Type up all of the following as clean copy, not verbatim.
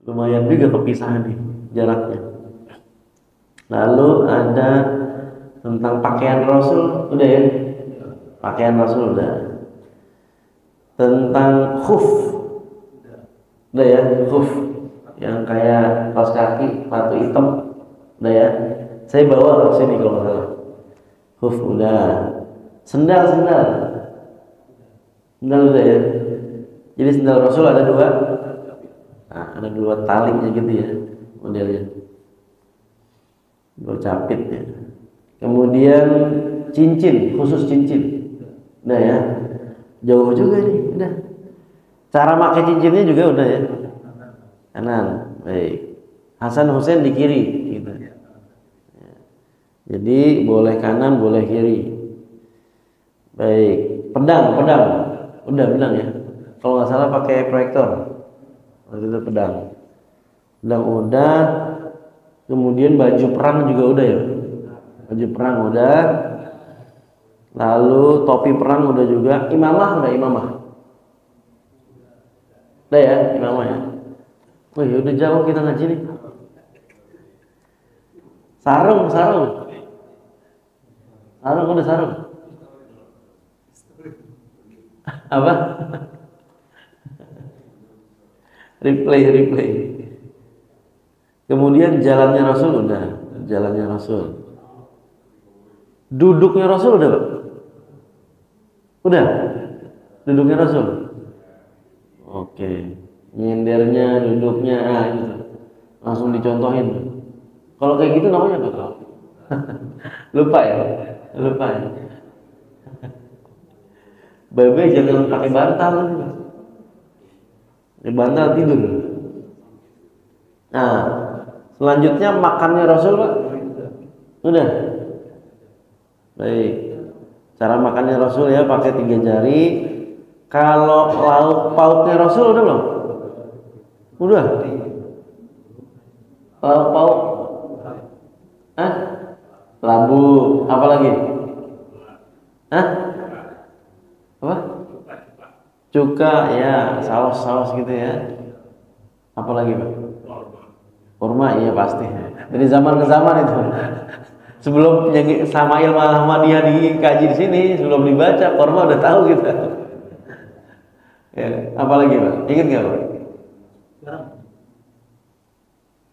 lumayan juga kepisahan nih jaraknya. Lalu ada tentang pakaian Rasul, udah ya? Pakaian Rasul udah. Tentang khuf, udah ya? Khuf yang kayak kaos kaki, sepatu hitam, udah ya? Saya bawa ke sini kalau nggak salah. Khuf udah. Sendal udah ya? Jadi sendal Rasul ada dua. Nah, ada dua talinya gitu ya modelnya. Dua capit ya. Kemudian cincin, khusus cincin. Udah ya. Jauh juga nih, udah. Cara pakai cincinnya juga udah ya. Kanan. Baik. Hasan Husain di kiri gitu. Jadi boleh kanan, boleh kiri. Baik. Pedang. Udah pedang ya. Kalau nggak salah pakai proyektor. Waktu itu pedang udah. Kemudian baju perang juga udah ya. Baju perang udah. Lalu topi perang udah juga. Imamah. Udah ya, imamah ya. Wih, udah jauh kita ngaji nih. Sarung. Apa? Replay. Kemudian jalannya Rasul udah. Duduknya Rasul udah, Pak? Udah. Duduknya Rasul. Oke. Nyendernya, duduknya, gitu. Langsung dicontohin. Kalau kayak gitu namanya apa? Lupa ya. Bebe jangan pakai bantal. Bantal tidur. Nah, selanjutnya makannya Rasul, Pak. Udah. Baik. Cara makannya Rasul ya pakai 3 jari. Kalau lauk pauknya Rasul udah belum? Udah. Lauk pauk. Labu, apa lagi? Apa? Cuka ya, saus gitu ya. Apa lagi, Pak? Kurma, iya pasti. Dari zaman ke zaman itu. Sebelum Sama'il Ahmadiyah dikaji di sini, sebelum dibaca, kurma udah tahu kita. Ya, apa lagi, Pak? Ingat nggak, Pak?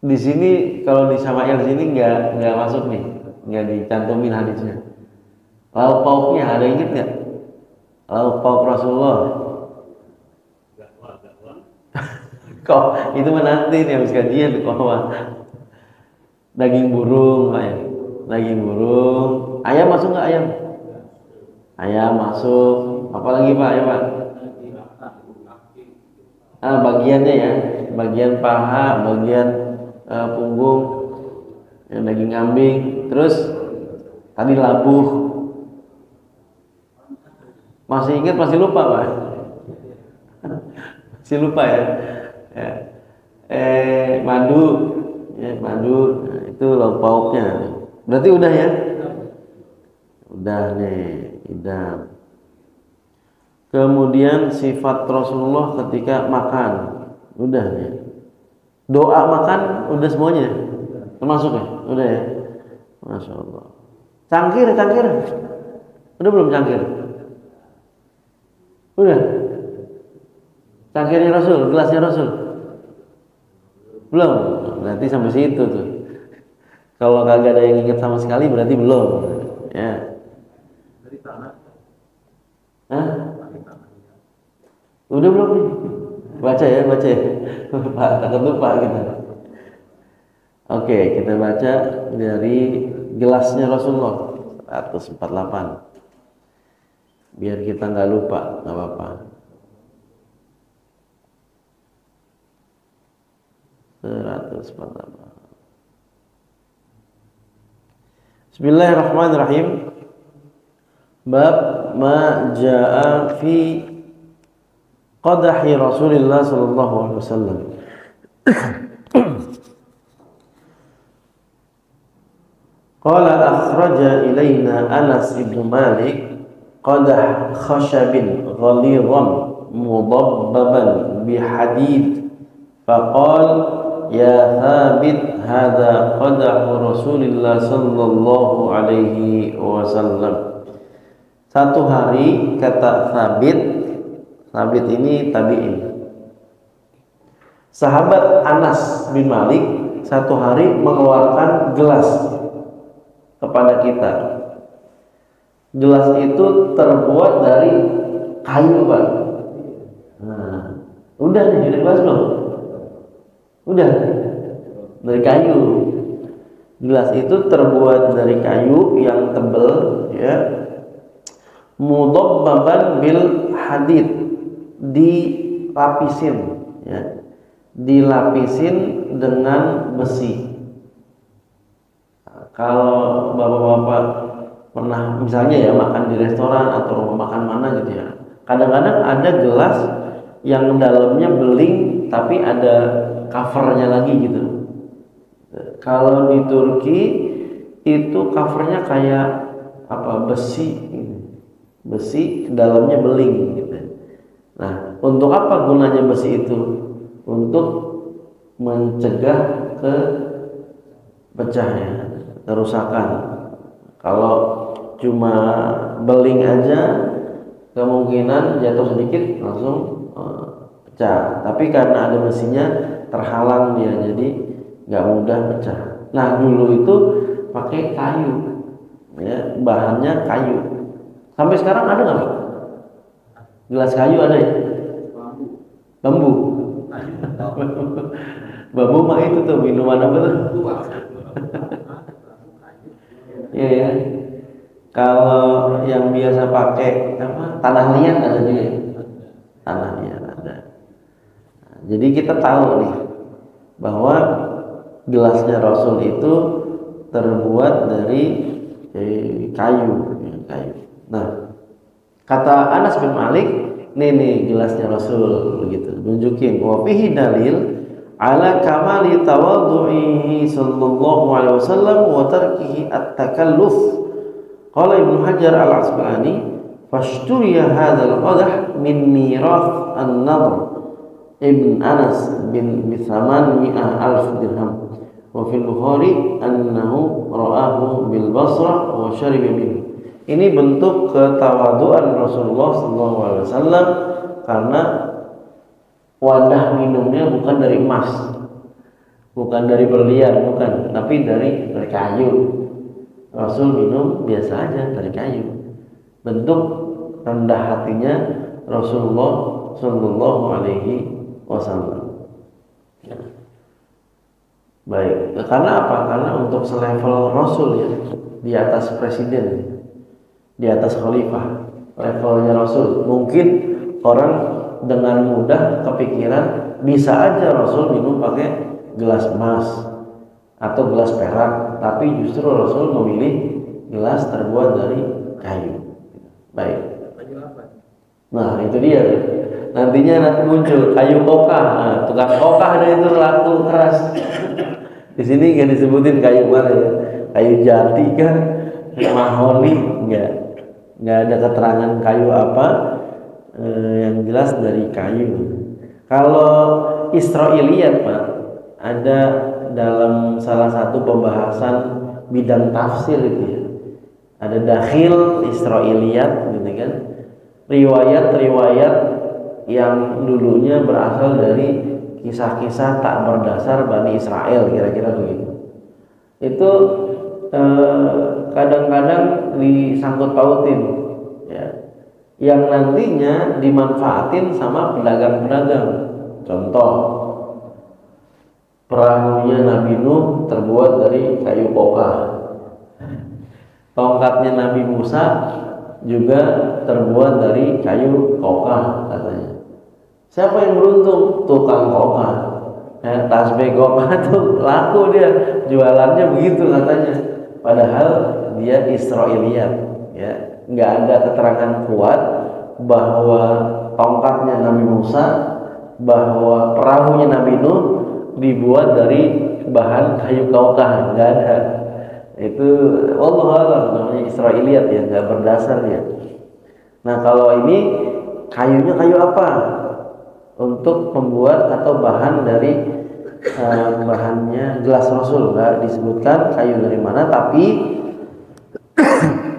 Di sini kalau di Sama'il di sini nggak masuk nih, nggak dicantumin hadisnya. Lauk pauknya ada, ingat nggak? Lauk pauk Rasulullah. Kok itu mah nanti nih habis kajian kok. Daging burung, Pak ya. Daging burung. Ayam masuk nggak ayam? Ayam masuk. Apalagi Pak, ya Pak? Bagiannya ya, bagian paha, bagian punggung, yang daging kambing. Terus tadi labuh. Masih ingat, masih lupa Pak? Masih lupa ya? Madu, nah, itu lauk pauknya. Berarti udah ya? Udah nih, idam. Kemudian sifat Rasulullah ketika makan, udah nih. Doa makan udah semuanya, termasuk ya? Udah ya? Masya Allah. Cangkir, udah belum cangkir? Udah. Cangkirnya Rasul, gelasnya Rasul. Belum. Berarti sampai situ tuh. Kalau kagak ada yang ingat sama sekali berarti belum. Ya. Dari tanah. Udah belum nih? Baca ya. Pak, takut lupa gitu. Oke, kita baca dari gelasnya Rasulullah 148. Biar kita nggak lupa, nggak apa-apa. 148. Bismillahirrahmanirrahim. Bab ma jaa fi qadahi Rasulillah sallallahu alaihi wasallam. Qala akhraja ilaina Anas ibn Malik qadah khashabin ghalidhan mudabbaban bihadid Faqal ya Thabit hadza qadahu Rasulillah sallallahu alaihi wasallam. Satu hari kata Thabit ini tabi'in, sahabat Anas bin Malik satu hari mengeluarkan gelas kepada kita. Gelas itu terbuat dari kayu, Pak. Nah, udah nih, udah gelas belum? Udah, dari kayu. Gelas itu terbuat dari kayu yang tebal, ya. Mudabbaban bil hadid, dilapisin, ya. Dilapisin dengan besi. Nah, kalau bapak-bapak pernah misalnya ya makan di restoran atau rumah makan mana gitu ya, kadang-kadang ada gelas yang dalamnya beling tapi ada covernya lagi gitu. Kalau di Turki itu covernya kayak apa, besi gitu. Besi dalamnya beling gitu. Nah, untuk apa gunanya besi itu? Untuk mencegah pecahnya, kerusakan. Kalau cuma beling aja kemungkinan jatuh sedikit langsung pecah. Tapi karena ada besinya terhalang dia, jadi nggak mudah pecah. Nah, dulu itu pakai kayu, ya, bahannya kayu. Sampai sekarang ada nggak, Pak? Gelas kayu ada ya? Bambu. Bambu mah itu tuh minuman apa tuh? Iya ya. Kalau yang biasa pakai apa? Tanah liat ada juga. Tanah liat ada. Nah, jadi kita tahu nih bahwa gelasnya Rasul itu terbuat dari kayu. Nah, kata Anas bin Malik, nih gelasnya Rasul begitu. Nunjukin wa fihi dalil ala kamali tawadhu'ihi sallallahu alaihi wasallam wa tarkihi at-takalluf. Qala Ibnu Hajar al-Asqalani fashturiya hadzal qadah min mirath an-Nadr ibn Anas bin Bithamanmi'ah alf dirham wa fil Bukhari annahu ra'ahu bil Basrah wa shariba minhu. Ini bentuk ketawaduan Rasulullah SAW karena wadah minumnya bukan dari emas, bukan dari berlian, bukan, tapi dari kayu. Rasul minum biasa aja dari kayu. Bentuk rendah hatinya Rasulullah Sallallahu Alaihi Wasallam. Baik, karena apa? Karena untuk selevel Rasul ya, di atas presiden, di atas khalifah, levelnya Rasul. Mungkin orang dengan mudah kepikiran bisa aja Rasul minum pakai gelas emas atau gelas perak, tapi justru Rasul memilih gelas terbuat dari kayu. Baik. Nah, itu dia. Nantinya muncul kayu kokah. Nah, tukang kokah ada itu laku keras. Di sini nggak disebutin kayu mana ya? Kayu jati kan, mahoni, nggak ada keterangan kayu apa. Yang jelas dari kayu. Kalau Israiliyat, Pak, ada dalam salah satu pembahasan bidang tafsir itu ya. Ada dakhil Israiliyat gitu kan. Riwayat-riwayat yang dulunya berasal dari kisah-kisah tak berdasar Bani Israel, kira-kira begitu. Itu kadang-kadang disangkut pautin ya, yang nantinya dimanfaatin sama pedagang-pedagang. Contoh, perahunya Nabi Nuh terbuat dari kayu kokah, tongkatnya Nabi Musa juga terbuat dari kayu kokah katanya. Siapa yang beruntung? Tukang kokah. Tasbih kokah tuh laku dia, jualannya begitu katanya. Padahal dia Israiliyat, ya, nggak ada keterangan kuat bahwa tongkatnya Nabi Musa, bahwa perahunya Nabi Nuh dibuat dari bahan kayu kokah, nggak ada. Itu Allah alam, namanya Israiliyat ya, nggak berdasar ya. Nah, kalau ini kayunya kayu apa? untuk membuat atau bahan dari bahannya gelas Rasul, nggak disebutkan kayu dari mana, tapi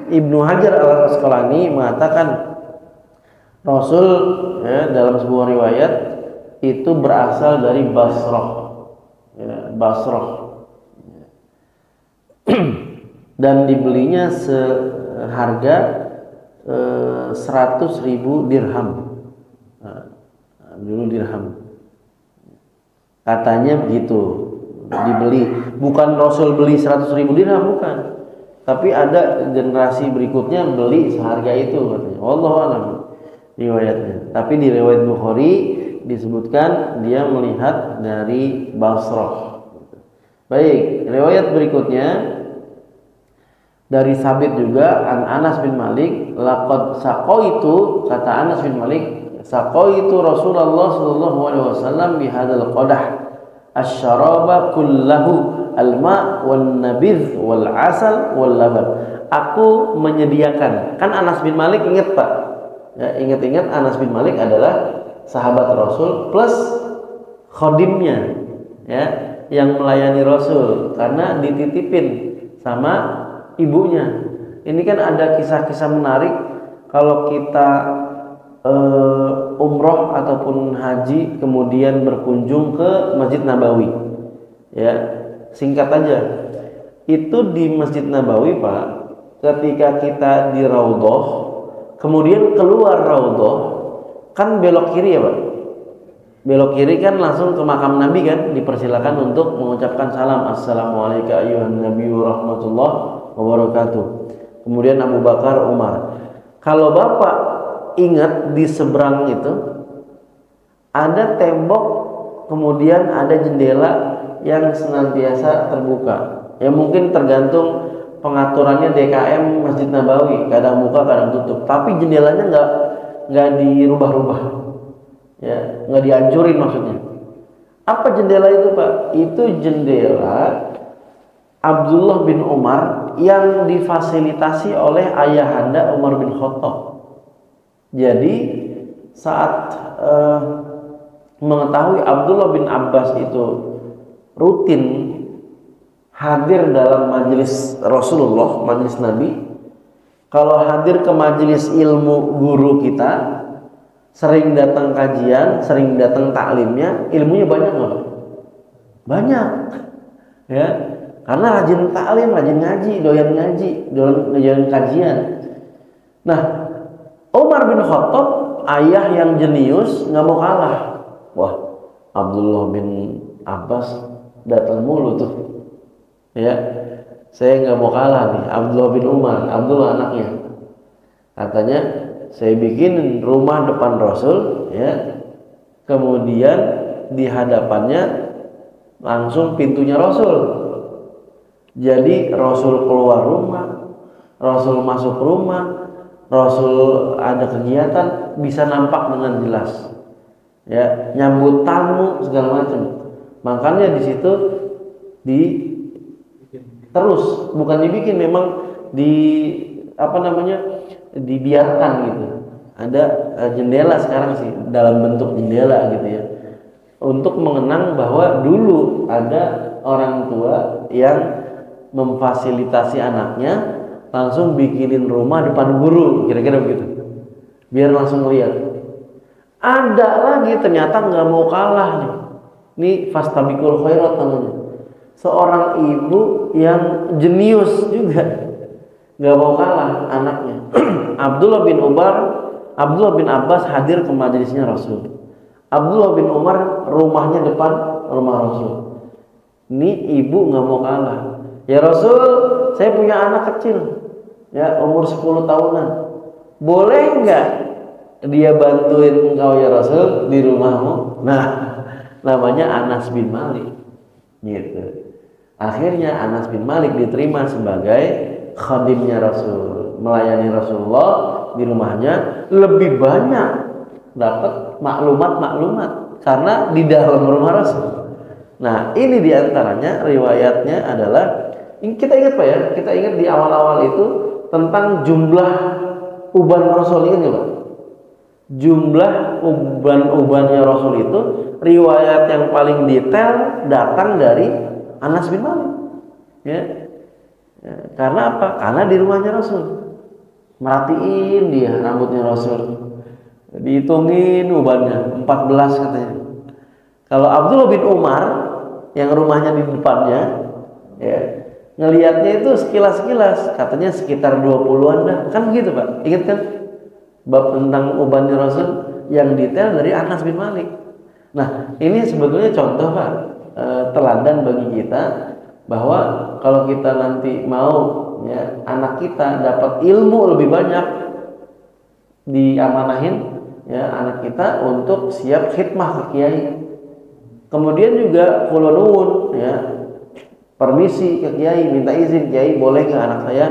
Ibnu Hajar Al-Asqalani mengatakan Rasul dalam sebuah riwayat itu berasal dari Basrah, Basrah, dan dibelinya seharga 100.000 dirham. Dulu dirham katanya begitu dibeli, bukan Rasul beli 100.000 dirham, bukan, tapi ada generasi berikutnya beli seharga itu katanya. Wallahu a'lam riwayatnya, tapi di riwayat Bukhari disebutkan dia melihat dari Basrah. Baik, riwayat berikutnya dari Sabit juga an Anas bin Malik, laqad saqaitu, kata Anas bin Malik, saqaitu Rasulullah sallallahu alaihi wasallam bihadzal qadah asy-syaraba kullahu al-ma' wan nabidh wal 'asal wal laban. Aku menyediakan. Kan Anas bin Malik, ingat Pak? Ya, ingat-ingat Anas bin Malik adalah sahabat Rasul plus khodimnya, ya, yang melayani Rasul karena dititipin sama ibunya. Ini kan ada kisah-kisah menarik kalau kita umroh ataupun haji kemudian berkunjung ke Masjid Nabawi, ya, singkat aja, itu di Masjid Nabawi Pak, ketika kita di Raudhah kemudian keluar Raudhah kan belok kiri ya Pak, belok kiri kan langsung ke makam Nabi kan, dipersilakan untuk mengucapkan salam, assalamualaikum ayyuhan nabiyyu rahmatullah wabarakatuh. Kemudian Abu Bakar, Umar. Kalau Bapak ingat di seberang itu ada tembok, kemudian ada jendela yang senantiasa terbuka. Ya mungkin tergantung pengaturannya DKM Masjid Nabawi, kadang buka kadang tutup. Tapi jendelanya nggak dirubah-rubah, ya nggak dihancurin maksudnya. Apa jendela itu Pak? Itu jendela Abdullah bin Umar yang difasilitasi oleh ayahanda Umar bin Khattab. Jadi saat mengetahui Abdullah bin Abbas itu rutin hadir dalam majelis Rasulullah, majelis Nabi, kalau hadir ke majelis ilmu guru kita, sering datang kajian, sering datang taklimnya, ilmunya banyak nggak? Banyak, ya, karena rajin taklim, rajin ngaji, doyan kajian. Nah, Umar bin Khattab, ayah yang jenius, nggak mau kalah. Wah, Abdullah bin Abbas datang mulu tuh, ya, saya nggak mau kalah nih. Abdullah bin Umar, Abdullah anaknya, katanya saya bikin rumah depan Rasul, ya, kemudian di hadapannya langsung pintunya Rasul. Jadi Rasul keluar rumah, Rasul masuk rumah, Rasul ada kegiatan bisa nampak dengan jelas, ya, nyambut tamu segala macam. Makanya di situ terus bukan dibikin, memang dibiarkan gitu. Ada jendela sekarang sih dalam bentuk jendela gitu ya, untuk mengenang bahwa dulu ada orang tua yang memfasilitasi anaknya langsung bikinin rumah depan guru, kira-kira begitu, biar langsung lihat. Ada lagi ternyata nggak mau kalah nih. Ini fastabiqul khairat namanya. Seorang ibu yang jenius juga, nggak mau kalah anaknya. Abdullah bin Abbas hadir ke majelisnya Rasul. Abdullah bin Umar rumahnya depan rumah Rasul. Ini ibu nggak mau kalah. Ya Rasul, saya punya anak kecil, ya umur 10 tahunan. Boleh nggak dia bantuin engkau ya Rasul di rumahmu? Nah, namanya Anas bin Malik. Gitu. Akhirnya Anas bin Malik diterima sebagai khadimnya Rasul, melayani Rasulullah di rumahnya, lebih banyak dapat maklumat karena di dalam rumah Rasul. Nah, ini diantaranya riwayatnya adalah, kita ingat Pak ya, kita ingat di awal-awal itu tentang jumlah uban Rasul, ingat nggak Pak? jumlah uban-ubannya Rasul itu, riwayat yang paling detail datang dari Anas bin Malik. Ya. Karena apa? Karena di rumahnya Rasul. Merhatiin dia rambutnya Rasul. Dihitungin ubannya, 14 katanya. Kalau Abdullah bin Umar yang rumahnya di depannya, ya, ngelihatnya itu sekilas-sekilas, katanya sekitar 20-an dah. Kan begitu, Pak? Ingat kan? Bab tentang ubannya Rasul yang detail dari Anas bin Malik. Nah, ini sebetulnya contoh, Pak, teladan bagi kita bahwa kalau kita nanti mau, ya, anak kita dapat ilmu lebih banyak, diamanahin, ya, anak kita untuk siap khidmah ke kiai. Kemudian juga kula nuwun, ya, permisi ke kiai, minta izin kiai, boleh ke anak saya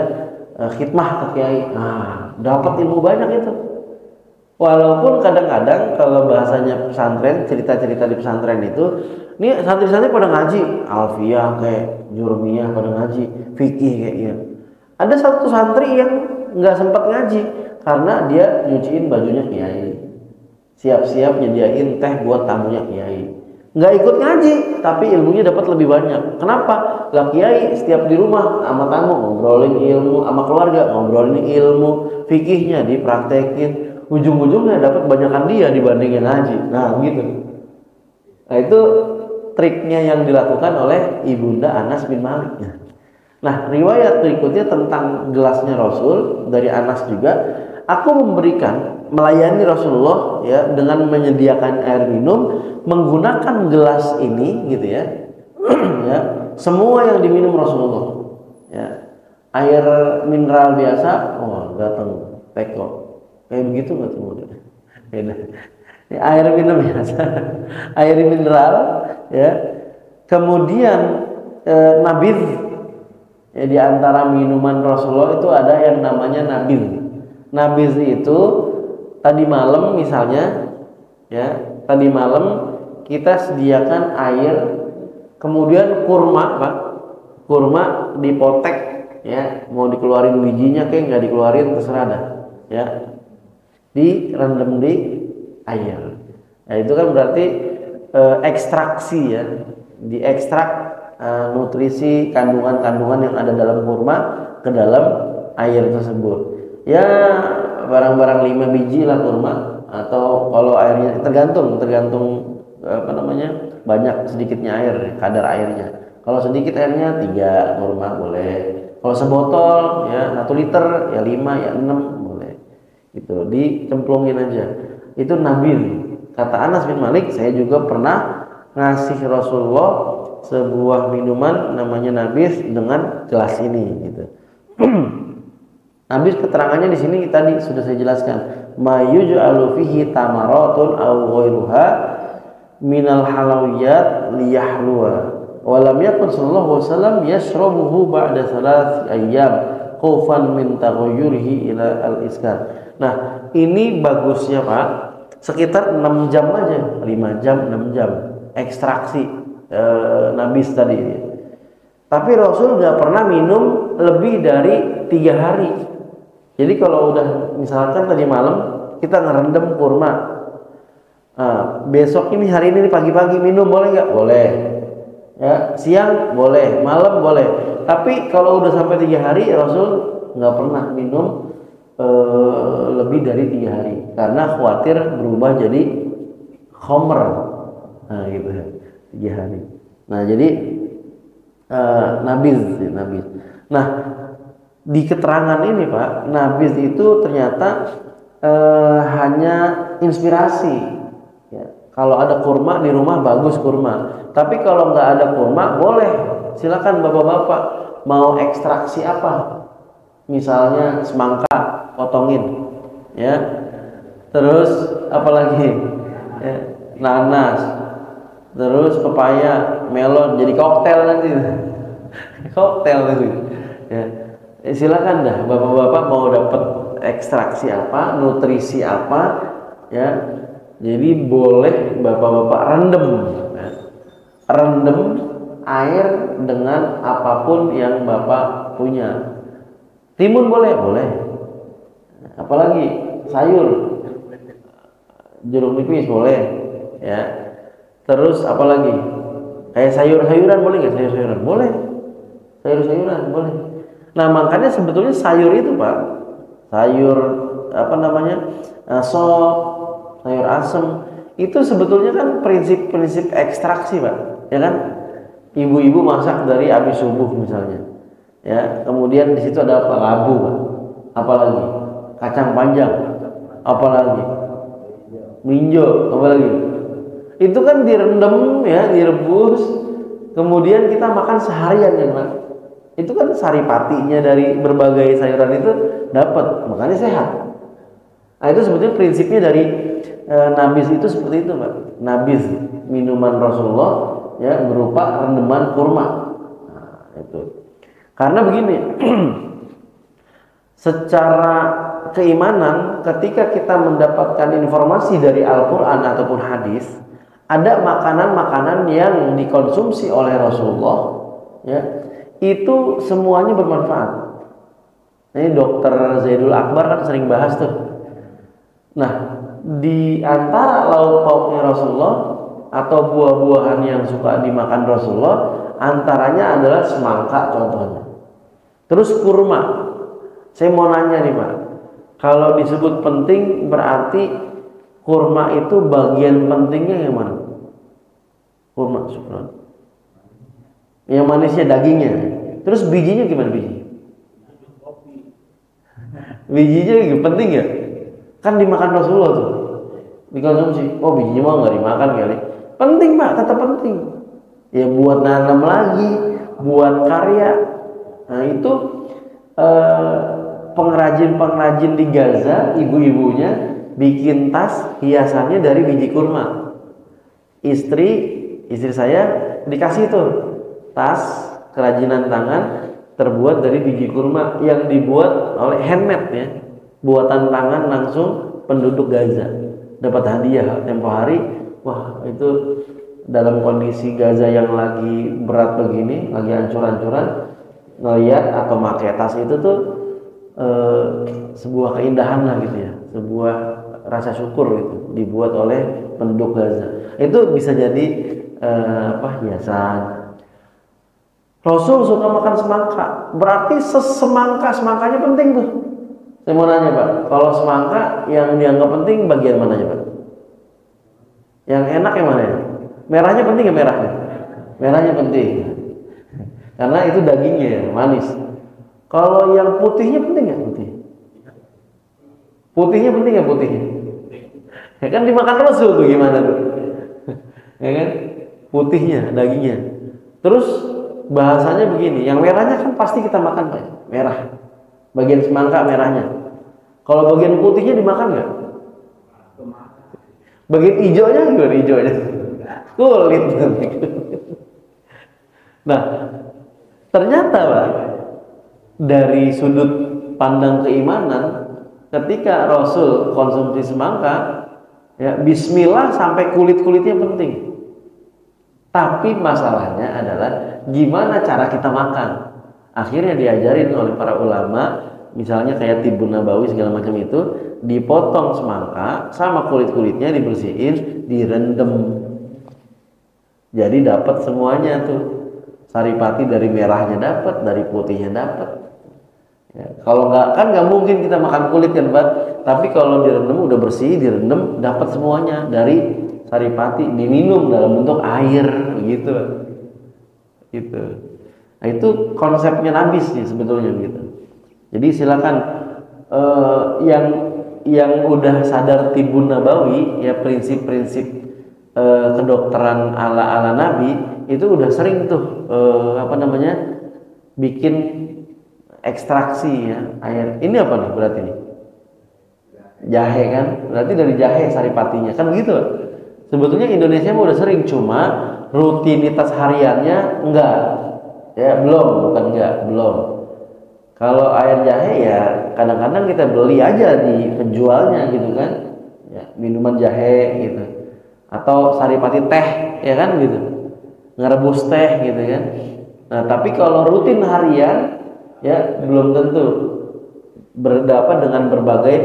khidmah ke kiai. Nah, dapat ilmu banyak itu. Walaupun kadang-kadang kalau bahasanya pesantren, cerita-cerita di pesantren itu, ini santri-santri pada ngaji, alfiyah kayak jurmiyah pada ngaji, fikih kayak gitu. Ada satu santri yang nggak sempat ngaji karena dia nyuciin bajunya kiai, siap-siap nyediain teh buat tamunya kiai. Nggak ikut ngaji, tapi ilmunya dapat lebih banyak. Kenapa? Lah kiai setiap di rumah sama tamu ngobrolin ilmu, sama keluarga ngobrolin ilmu, fikihnya dipraktekin. Ujung-ujungnya dapat banyakan dia dibandingin ngaji. Nah, gitu. Nah, itu triknya yang dilakukan oleh ibunda Anas bin Malik. Nah, riwayat berikutnya tentang gelasnya Rasul dari Anas juga. Aku melayani Rasulullah, ya, dengan menyediakan air minum menggunakan gelas ini, gitu ya. Ya, semua yang diminum Rasulullah, ya. Air mineral biasa, oh datang teko kayak begitu nggak tuh? Beda. Air minum biasa, air mineral, ya. Kemudian nabiz, ya, di antara minuman Rasulullah itu ada yang namanya nabiz. Nabiz itu tadi malam misalnya, ya, tadi malam kita sediakan air, kemudian kurma, Pak, kurma dipotek, ya, mau dikeluarin bijinya kayak nggak dikeluarin terserah dah, ya, direndam di air. Nah, itu kan berarti ekstraksi, ya, diekstrak nutrisi kandungan-kandungan yang ada dalam kurma ke dalam air tersebut. Ya, barang-barang 5 biji lah kurma, atau kalau airnya tergantung apa namanya, banyak sedikitnya air, kadar airnya. Kalau sedikit airnya 3 kurma boleh. Kalau sebotol, ya, 1 liter, ya 5, ya 6 boleh. Itu dicemplungin aja. Itu nabil. Kata Anas bin Malik, saya juga pernah ngasih Rasulullah sebuah minuman namanya nabis dengan gelas ini, gitu. Nabis keterangannya di sini tadi sudah saya jelaskan. Ma yuj'alu fihi tamaratun aw ghairuha minal halawiyat liyahlwa. Wa lam yakun sallallahu alaihi wasallam yashrabuhu ba'da 3 ayyam khaufan min taghayyurihi ila al-iskar. Nah, ini bagusnya, Pak, sekitar 6 jam aja, 5 jam, 6 jam ekstraksi nabis tadi. Tapi Rasul nggak pernah minum lebih dari 3 hari. Jadi kalau udah misalkan tadi malam kita ngerendam kurma, besok ini hari ini pagi-pagi minum boleh nggak? Boleh. Ya, siang boleh, malam boleh. Tapi kalau udah sampai 3 hari Rasul nggak pernah minum lebih dari 3 hari karena khawatir berubah jadi khomer. Nah, gitu, 3 hari. Nah, jadi nabiz. Nah, di keterangan ini, Pak, nabiz itu ternyata hanya inspirasi, ya. Kalau ada kurma di rumah bagus kurma, tapi kalau nggak ada kurma boleh, silakan bapak-bapak mau ekstraksi apa, misalnya semangka potongin, ya, terus apalagi, ya, nanas, terus pepaya, melon, jadi koktail nanti. Koktail itu, ya. Silakan dah bapak-bapak mau dapat ekstraksi apa, nutrisi apa, ya. Jadi boleh bapak-bapak rendam, ya. Rendam air dengan apapun yang bapak punya. Timun boleh. Apalagi sayur, jeruk nipis boleh, ya. Terus apa lagi? Kayak sayur-sayuran boleh nggak? Sayur-sayuran boleh. Sayur-sayuran boleh. Nah makanya sebetulnya sayur itu Pak, sayur apa namanya, sop, sayur asem, itu sebetulnya kan prinsip-prinsip ekstraksi Pak, ya kan? Ibu-ibu masak dari habis subuh misalnya, ya. Kemudian di situ ada apa? Labu Pak, apalagi kacang panjang, apalagi minjo, apalagi itu kan direndam ya, direbus, kemudian kita makan seharian kan Pak. Itu kan saripatinya dari berbagai sayuran itu dapat, makanya sehat. Nah itu sebetulnya prinsipnya dari nabis itu seperti itu Pak. Nabis minuman Rasulullah ya berupa rendaman kurma. Nah, itu karena begini secara keimanan ketika kita mendapatkan informasi dari Al-Quran ataupun hadis, ada makanan-makanan yang dikonsumsi oleh Rasulullah ya, itu semuanya bermanfaat. Ini Dokter Zaidul Akbar kan sering bahas tuh. Nah, di antara lauk pauknya Rasulullah atau buah-buahan yang suka dimakan Rasulullah, antaranya adalah semangka contohnya. Terus kurma. Saya mau nanya nih Pak, kalau disebut penting berarti kurma itu bagian pentingnya yang mana? Kurma, syukran. Yang manisnya dagingnya. Terus bijinya gimana bijinya? Bijinya penting ya? Kan dimakan Rasulullah tuh, dikonsumsi. Oh bijinya mau nggak dimakan kali? Penting Pak, tetap penting. Ya buat nanam lagi, buat karya. Nah itu pengrajin-pengrajin di Gaza, ibu-ibunya bikin tas hiasannya dari biji kurma. Istri saya dikasih tuh tas kerajinan tangan terbuat dari biji kurma yang dibuat oleh handmade ya, buatan tangan langsung penduduk Gaza. Dapat hadiah tempo hari. Wah itu dalam kondisi Gaza yang lagi berat begini, lagi hancur-hancuran, ngeliat atau pakai tas itu tuh sebuah keindahan lah gitu ya, sebuah rasa syukur gitu dibuat oleh penduduk Gaza. Itu bisa jadi hiasan. Rasul suka makan semangka, berarti semangkanya penting tuh. Saya mau nanya Pak, kalau semangka yang dianggap penting bagian mananya Pak? Yang enak yang mana ya? Merahnya penting ya merahnya? Merahnya penting, karena itu dagingnya ya, manis. Kalau yang putihnya penting ya putih? Putihnya penting ya putihnya? Ya kan dimakan Rasul tuh gimana tuh? Ya kan? Putihnya, dagingnya. Terus bahasanya begini, yang merahnya kan pasti kita makan Pak, merah. Bagian semangka merahnya. Kalau bagian putihnya dimakan nggak? Bagian hijaunya gimana hijaunya? Kulit. Nah, ternyata Pak, dari sudut pandang keimanan, ketika Rasul konsumsi semangka, ya Bismillah sampai kulit-kulitnya penting. Tapi masalahnya adalah gimana cara kita makan. Akhirnya diajarin oleh para ulama, misalnya kayak Tibun Nabawi segala macam itu, dipotong semangka sama kulit-kulitnya dibersihin, direndam. Jadi dapat semuanya tuh. Saripati dari merahnya dapat, dari putihnya dapat. Ya, kalau nggak mungkin kita makan kulit kan Pak. Tapi kalau direndam udah bersih, direndam dapat semuanya dari saripati, diminum dalam bentuk air gitu. Gitu. Nah, itu konsepnya nabis nih sebetulnya gitu. Jadi silakan yang udah sadar Tibun Nabawi ya, prinsip-prinsip kedokteran ala Nabi itu udah sering tuh bikin ekstraksi ya air. Ini apa nih berarti nih? Jahe kan? Berarti dari jahe saripatinya kan begitu. Sebetulnya Indonesia mah udah sering, cuma rutinitas hariannya enggak. Ya belum. Kalau air jahe ya kadang-kadang kita beli aja di penjualnya gitu kan. Ya, minuman jahe gitu. Atau saripati teh ya kan gitu. Ngerebus teh gitu kan. Nah, tapi kalau rutin harian ya belum tentu berdapat dengan berbagai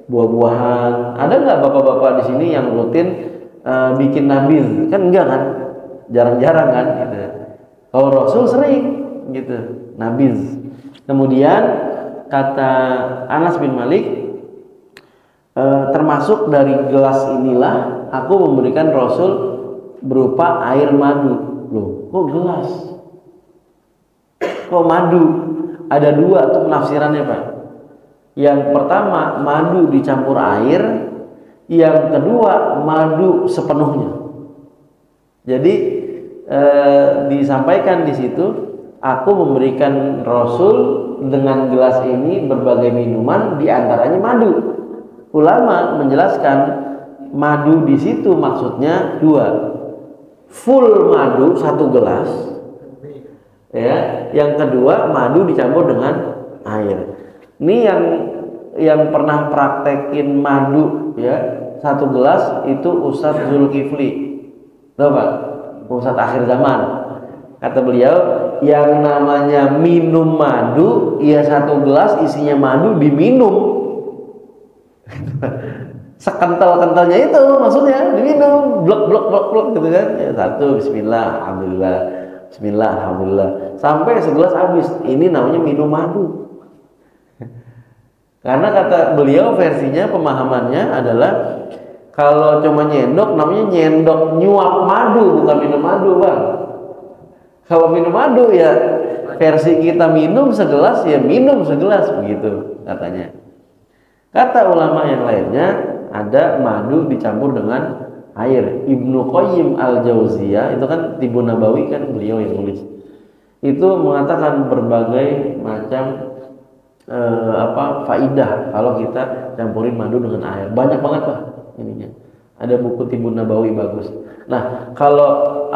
buah-buahan. Ada nggak bapak-bapak di sini yang rutin bikin nabiz? Kan enggak kan? Jarang-jarang kan gitu. Kalau Rasul sering gitu, nabiz. Kemudian kata Anas bin Malik, termasuk dari gelas inilah aku memberikan Rasul berupa air madu. Loh, kok gelas? Kok madu? Ada dua tuh penafsirannya, Pak. Yang pertama, madu dicampur air. Yang kedua, madu sepenuhnya. Jadi disampaikan di situ, aku memberikan Rasul dengan gelas ini berbagai minuman, diantaranya madu. Ulama menjelaskan madu di situ maksudnya dua, full madu satu gelas, ya. Yang kedua madu dicampur dengan air. Ini yang pernah praktekin madu ya satu gelas itu Ustadz Zulkifli, tahu Pak? Ustadz akhir zaman. Kata beliau, yang namanya minum madu, ya satu gelas isinya madu diminum. Sekental-kentalnya itu maksudnya diminum, blok gitu kan. Ya, satu bismillah, alhamdulillah, bismillah, alhamdulillah, sampai segelas habis. Ini namanya minum madu. Karena kata beliau versinya pemahamannya adalah kalau cuma nyendok namanya nyendok nyuap madu, bukan minum madu, Bang. Kalau minum madu ya versi kita minum segelas ya minum segelas begitu katanya. Kata ulama yang lainnya ada madu dicampur dengan air. Ibnu Qayyim al-Jauziyah itu kan Tibun Nabawi kan beliau yang nulis. Itu mengatakan berbagai macam faidah kalau kita campurin madu dengan air. Banyak banget Pak ininya. Ada buku Tibun Nabawi bagus. Nah, kalau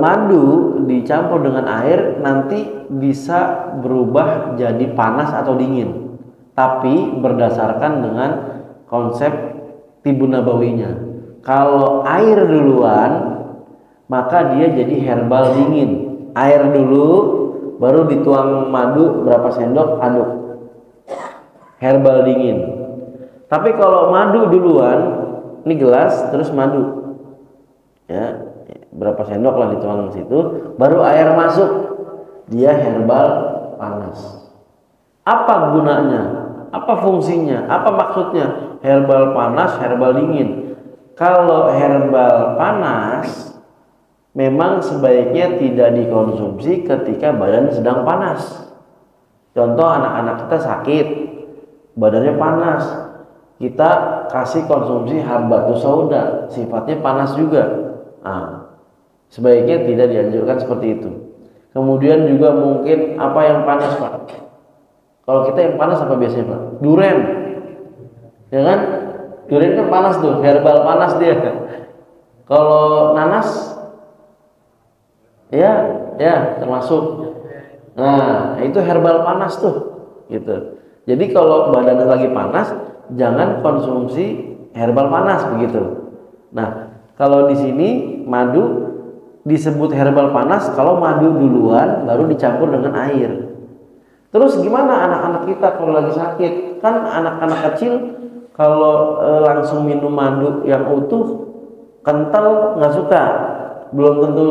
madu dicampur dengan air nanti bisa berubah jadi panas atau dingin, tapi berdasarkan dengan konsep Tibun Nabawinya. Kalau air duluan maka dia jadi herbal dingin. Air dulu baru dituang madu berapa sendok, aduk, herbal dingin. Tapi kalau madu duluan, ini gelas terus madu ya berapa sendok lah dituang di situ, baru air masuk, dia herbal panas. Apa gunanya? Apa fungsinya? Apa maksudnya? Herbal panas, herbal dingin. Kalau herbal panas, memang sebaiknya tidak dikonsumsi ketika badan sedang panas. Contoh anak-anak kita sakit, badannya panas, kita kasih konsumsi habatus sauda, sifatnya panas juga. Nah, sebaiknya tidak dianjurkan seperti itu. Kemudian juga mungkin apa yang panas Pak? Kalau kita yang panas apa biasanya Pak? Duren, ya kan? Duren kan panas tuh, herbal panas dia. Kalau nanas, ya termasuk. Nah itu herbal panas tuh, gitu. Jadi kalau badannya lagi panas, jangan konsumsi herbal panas begitu. Nah kalau di sini madu disebut herbal panas kalau madu duluan baru dicampur dengan air. Terus gimana anak-anak kita kalau lagi sakit? Kan anak-anak kecil kalau langsung minum madu yang utuh kental nggak suka, belum tentu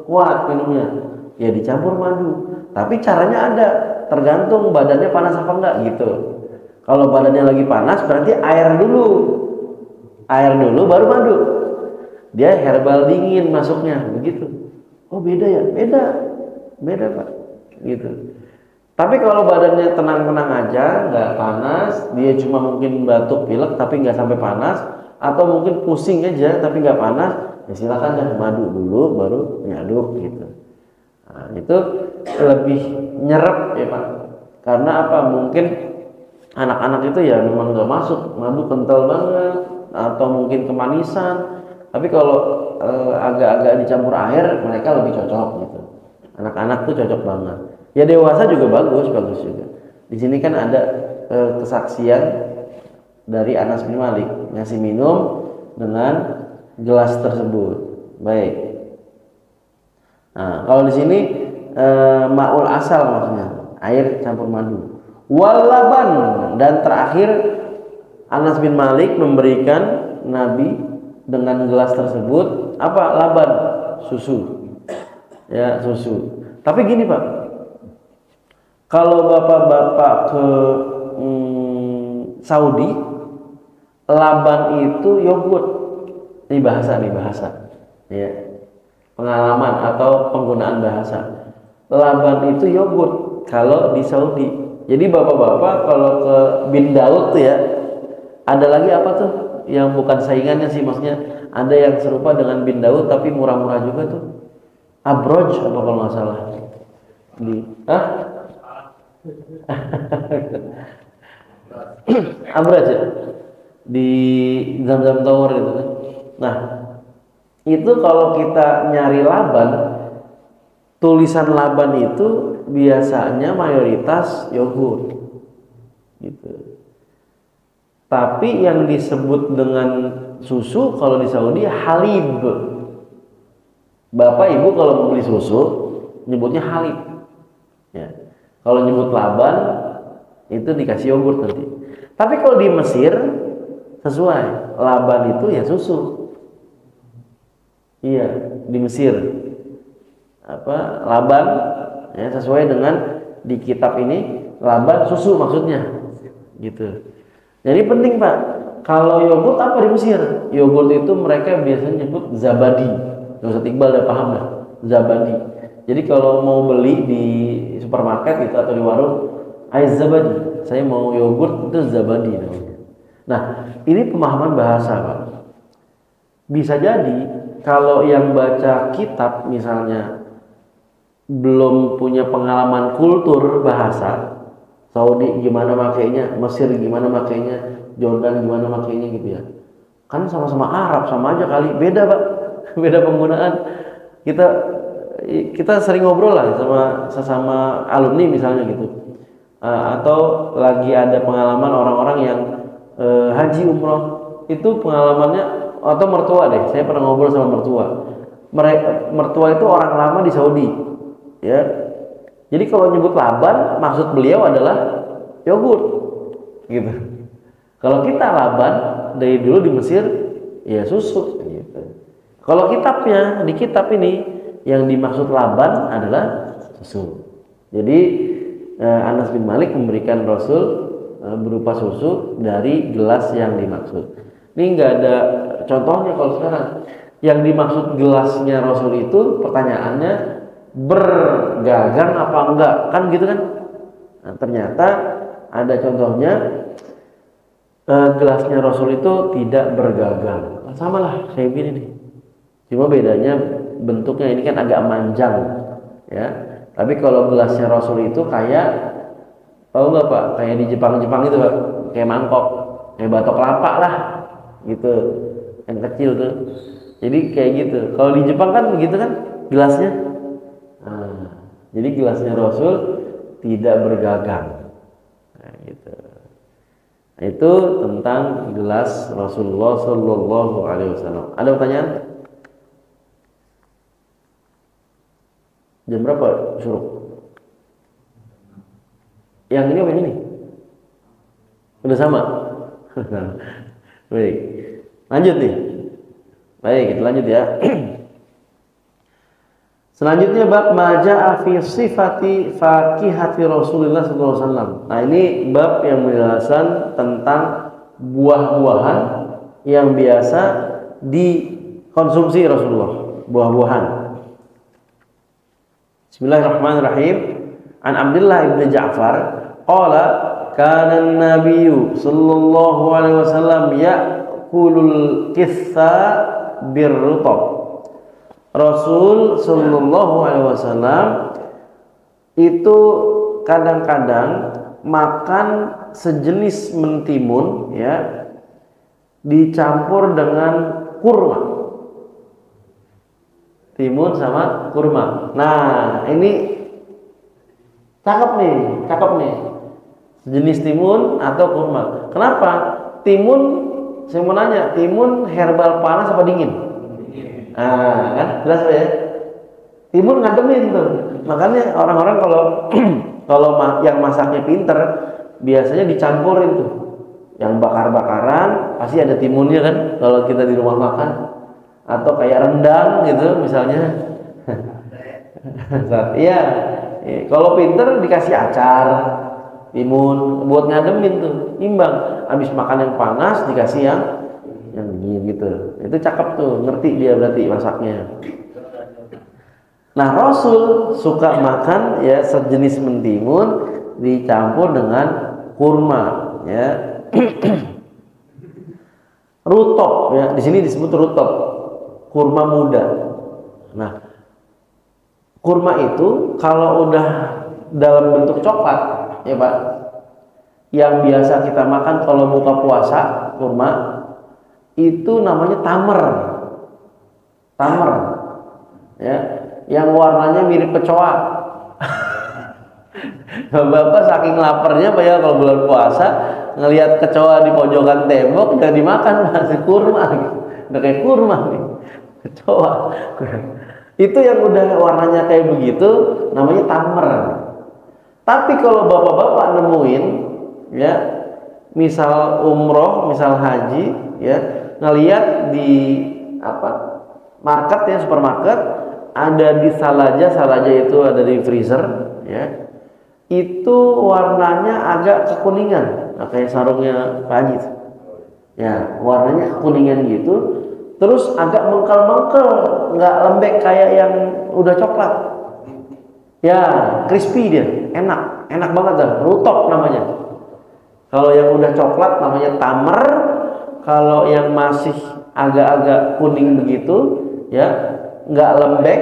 kuat minumnya. Ya dicampur madu. Tapi caranya ada, tergantung badannya panas apa enggak gitu. Kalau badannya lagi panas berarti air dulu baru madu. Dia herbal dingin masuknya begitu. Oh beda ya? Beda Pak gitu. Tapi kalau badannya tenang-tenang aja, nggak panas, dia cuma mungkin batuk pilek tapi nggak sampai panas, atau mungkin pusing aja tapi nggak panas, ya silakan ya madu dulu baru diaduk gitu. Nah, itu lebih nyerap ya Pak. Karena apa? Mungkin anak-anak itu ya memang nggak masuk, madu kental banget, atau mungkin kemanisan. Tapi kalau agak-agak dicampur air, mereka lebih cocok gitu. Anak-anak tuh cocok banget. Ya dewasa juga bagus juga. Di sini kan ada kesaksian dari Anas bin Malik ngasih minum dengan gelas tersebut. Baik. Nah, kalau di sini ma'ul asal maksudnya, air campur madu. Walaban, dan terakhir Anas bin Malik memberikan Nabi dengan gelas tersebut apa? Laban, susu. Ya, susu. Tapi gini Pak, kalau bapak-bapak ke Saudi, laban itu yogurt. Ini bahasa ya, pengalaman atau penggunaan bahasa. Laban itu yogurt kalau di Saudi. Jadi bapak-bapak kalau ke Bin Daud tuh ya, ada lagi apa tuh yang bukan saingannya sih, maksudnya ada yang serupa dengan Bin Daud tapi murah-murah juga tuh. Abroj apa kalau nggak salah di Abroj ya, di Zam-Zam Tower itu kan. Nah itu kalau kita nyari laban, tulisan laban itu biasanya mayoritas yogurt gitu. Tapi yang disebut dengan susu kalau di Saudi halib. Bapak ibu kalau mau beli susu nyebutnya halib. Ya. Kalau nyebut laban itu dikasih yogurt nanti. Tapi kalau di Mesir sesuai, laban itu ya susu. Iya, di Mesir apa laban ya sesuai dengan di kitab ini laban susu maksudnya gitu. Jadi penting Pak, kalau yogurt apa di Mesir? Yogurt itu mereka biasanya nyebut zabadi. Ustaz Iqbal udah paham dah, zabadi. Jadi kalau mau beli di supermarket itu atau di warung, ais zabadi, saya mau yogurt itu zabadi namanya. Nah, ini pemahaman bahasa Pak. Bisa jadi kalau yang baca kitab misalnya belum punya pengalaman kultur bahasa, Saudi gimana makainya, Mesir gimana makainya, Jordan gimana makainya gitu ya. Kan sama-sama Arab, sama aja kali, beda Pak. Beda penggunaan. Kita sering ngobrol lah sama sesama alumni misalnya gitu. Atau lagi ada pengalaman orang-orang yang haji umroh, itu pengalamannya atau mertua deh. Saya pernah ngobrol sama mertua. Mertua itu orang lama di Saudi. Ya. Jadi kalau nyebut laban, maksud beliau adalah yogurt, gitu. Kalau kita laban dari dulu di Mesir, ya susu, gitu. Kalau kitabnya di kitab ini yang dimaksud laban adalah susu. Jadi Anas bin Malik memberikan Rasul berupa susu dari gelas yang dimaksud. Ini nggak ada contohnya kalau sekarang. Yang dimaksud gelasnya Rasul itu pertanyaannya bergagang apa enggak, kan gitu kan? Nah, ternyata ada contohnya gelasnya Rasul itu tidak bergagang. Sama lah kayak gini nih. Cuma bedanya bentuknya ini kan agak manjang, ya. Tapi kalau gelasnya Rasul itu kayak, tahu nggak Pak? Kayak di Jepang itu Pak, kayak mangkok, kayak batok kelapa lah, gitu, yang kecil tuh. Jadi kayak gitu. Kalau di Jepang kan begitu kan gelasnya. Nah, jadi gelasnya Rasul tidak bergagang. Nah, gitu. Nah, itu tentang gelas Rasulullah Shallallahu Alaihi Wasallam. Ada pertanyaan? Jam berapa suruh? Yang ini apa ini? Udah sama? Baik. Lanjut nih. Baik, kita lanjut ya. Selanjutnya bab maja'a fi sifati fakihati Rasulullah SAW. Nah ini bab yang menjelaskan tentang buah-buahan yang biasa dikonsumsi Rasulullah, buah-buahan. Bismillahirrahmanirrahim. An Abdullah ibn Ja'far qala kana an-nabiyyu sallallahu alaihi wasallam ya'kulul qitha birrutab. Rasul sallallahu alaihi wasallam itu kadang-kadang makan sejenis mentimun ya dicampur dengan kurma. Timun sama kurma. Nah, ini cakep nih. Sejenis timun atau kurma. Kenapa? Timun, saya mau nanya, timun herbal panas apa dingin? Nah, kan jelas ya. Timun ngademin tuh. Makanya orang-orang kalau yang masaknya pinter biasanya dicampurin tuh. yang bakar-bakaran pasti ada timunnya kan kalau kita di rumah makan, atau kayak rendang gitu misalnya. Iya, kalau pinter dikasih acar, timun buat ngademin tuh, imbang. Habis makan yang panas dikasih yang dingin gitu. Itu cakep tuh, ngerti dia berarti masaknya. Nah, Rasul suka makan ya sejenis mentimun dicampur dengan kurma ya. Rutop ya, di sini disebut rutop, kurma muda. Nah, kurma itu kalau udah dalam bentuk coklat ya Pak, yang biasa kita makan kalau buka puasa, kurma itu namanya tamer. Tamer ya, yang warnanya mirip kecoa. Bapak saking laparnya Pak ya, kalau bulan puasa ngelihat kecoa di pojokan tembok udah dimakan, masih kurma gitu. Udah kayak kurma nih kecoa. Itu yang udah warnanya kayak begitu namanya tamer. Tapi kalau bapak-bapak nemuin ya, misal umroh, misal haji ya, ngelihat di market ya, supermarket ada di Salaja itu ada di freezer ya, itu warnanya agak kekuningan, kayak sarungnya Pak Haji ya, warnanya kekuningan gitu, terus agak mengkel-mengkel, nggak lembek kayak yang udah coklat ya, crispy dia, enak banget dah, rutop namanya. Kalau yang udah coklat namanya tamer, kalau yang masih agak-agak kuning begitu ya, nggak lembek,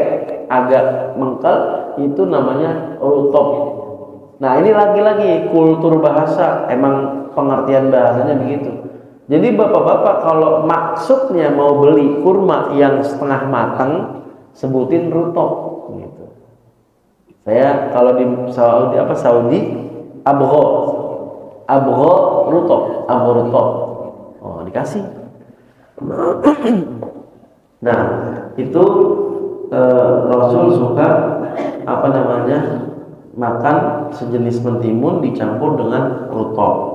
agak mengkel, itu namanya rutop. Nah, ini lagi-lagi kultur bahasa, emang pengertian bahasanya begitu. Jadi bapak-bapak kalau maksudnya mau beli kurma yang setengah matang, sebutin rutop gitu. Saya kalau di Saudi abgho rutop. Oh, dikasih. Nah, itu Rasul suka makan sejenis mentimun dicampur dengan rutop.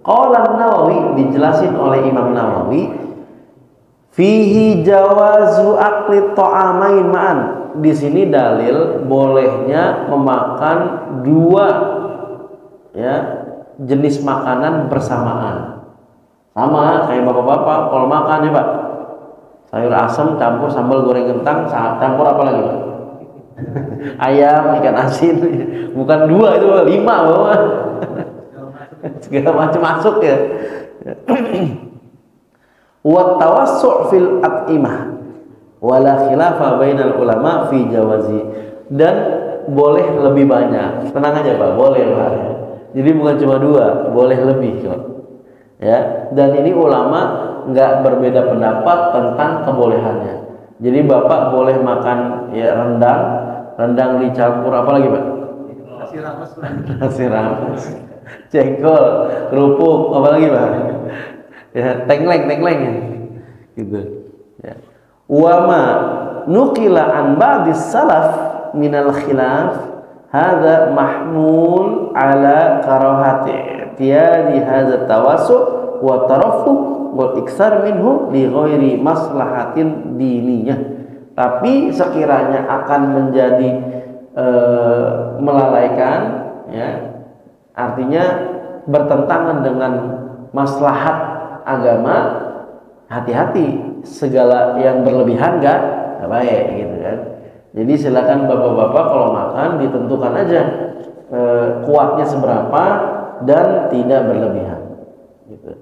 Qala Nawawi, dijelasin oleh Imam Nawawi, fihi jawazu akli ta'amain ma'an. Di sini dalil bolehnya memakan dua ya jenis makanan bersamaan. Sama kayak bapak-bapak kalau makan ya Pak, sayur asam campur sambal goreng kentang, campur apa lagi Pak? Ayam, ikan asin. Bukan dua, itu 5 Bapak. Segala macam masuk ya. Wa tawassu' fil at'imah wala khilafa bainal ulama fi jawazi. Dan boleh lebih banyak. Tenang aja Pak, boleh Pak. Jadi bukan cuma 2, boleh lebih kok. Ya, dan ini ulama nggak berbeda pendapat tentang kebolehannya. Jadi Bapak boleh makan ya rendang dicampur apa lagi Pak? Nasi rames. Jengkol, kerupuk, apa lagi Pak? Ya, tengleng gitu. Ya. Wama nukila an ba'dis salaf minal khilaf hadza mahmul ala karahati tiadi hadza tawassu wa tarafuh wal iksar minhu li ghairi maslahatin diniyah. Tapi sekiranya akan menjadi melalaikan ya, artinya bertentangan dengan maslahat agama, hati-hati, segala yang berlebihan nggak baik gitu kan. Jadi silakan bapak-bapak kalau makan ditentukan aja kuatnya seberapa dan tidak berlebihan gitu.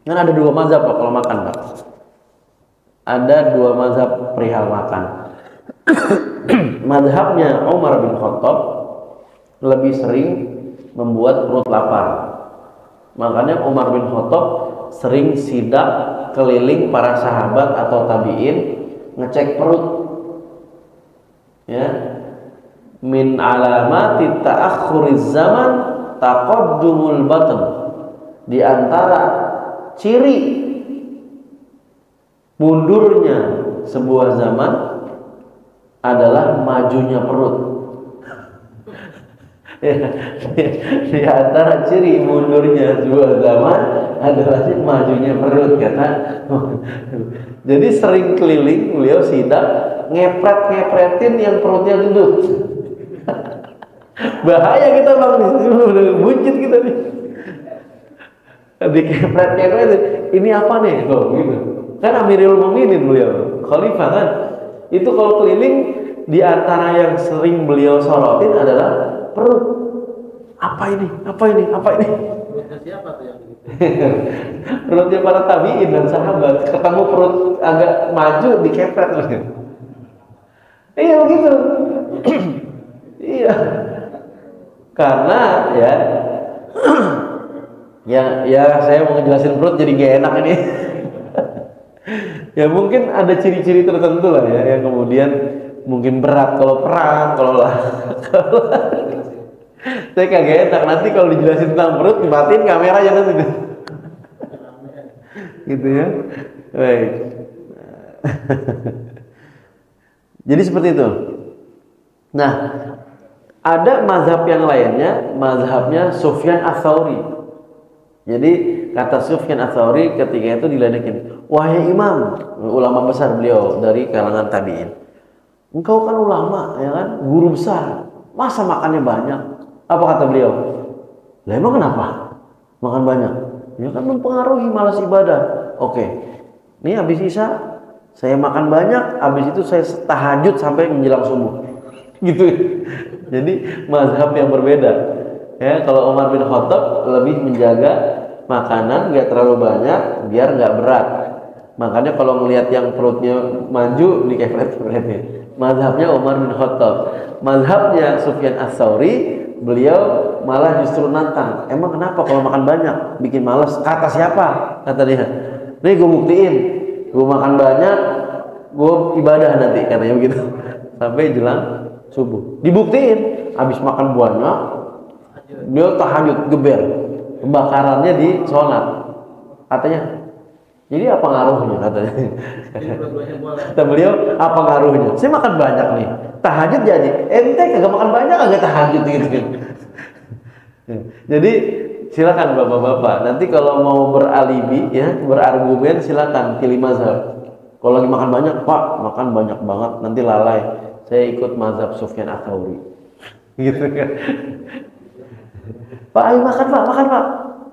Kan ada 2 mazhab Pak kalau makan Pak. Ada 2 mazhab perihal makan. Mazhabnya Umar bin Khattab lebih sering membuat perut lapar. Makanya Umar bin Khattab sering sidak keliling para sahabat atau tabi'in ngecek perut. Ya. Min alamati ta'akhuriz zaman taqaddumul batn. Di antara ciri mundurnya sebuah zaman adalah majunya perut. Ya, di antara ciri mundurnya sebuah zaman adalah majunya perut kata. Jadi sering keliling beliau sidak ngepret-ngepretin yang perutnya gendut. Bahaya kita bang, buncit kita nih. Dikepret-kepret, ini apa nih? Loh, gitu. Kan Amirul Mukminin beliau, khalifah kan. Itu kalau keliling di antara yang sering beliau sorotin adalah perut. Apa ini? Apa ini? Apa ini? Perutnya siapa tuh yang gitu? Perutnya para tabiin dan sahabat. Ketemu perut agak maju dikepret. Iya begitu. Iya. Karena ya saya mau ngejelasin perut jadi gak enak ini. Ya mungkin ada ciri-ciri tertentu lah ya yang kemudian mungkin berat kalau perang, kalau saya kagak enak nanti kalau dijelasin tentang perut dimatiin kameranya nanti gitu ya. Baik. Jadi seperti itu. Nah, ada mazhab yang lainnya, mazhabnya Sufyan Ats-Tsauri. Jadi kata Sufyan Ats-Tsauri ketika itu diledekin, wahai imam, ulama besar beliau dari kalangan tabi'in. Engkau kan ulama, ya kan, guru besar, masa makannya banyak? Apa kata beliau? Lah emang kenapa makan banyak? Ya kan mempengaruhi malas ibadah. Oke, ini habis isya saya makan banyak, habis itu saya tahajud sampai menjelang subuh. Gitu. Jadi mazhab yang berbeda. Ya, kalau Umar bin Khattab lebih menjaga makanan nggak terlalu banyak biar nggak berat. Makanya kalau ngelihat yang perutnya maju dikepret-kepretin. Mazhabnya Umar bin Khattab. Mazhabnya Sufyan Ats-Tsauri, beliau malah justru nantang. Emang kenapa kalau makan banyak bikin malas? Kata siapa? Kata dia. Nih gue buktiin. Gue makan banyak, gue ibadah nanti katanya begitu. Sampai jelang subuh. Dibuktiin. Habis makan banyak, dia tahajud geber. Kebakarannya di sholat. Katanya. Jadi apa ngaruhnya katanya? Kata beliau, apa ngaruhnya? Saya makan banyak nih, tahajud jadi. Ente kagak makan banyak, kagak tahajud gitu. Jadi silakan bapak-bapak. Nanti kalau mau beralibi ya, berargumen silakan pilih mazhab. Kalau lagi makan banyak, Pak, makan banyak banget, nanti lalai. Saya ikut mazhab Sufyan Ats-Tsauri. Gitu kan? Pak, ayo makan Pak, makan Pak.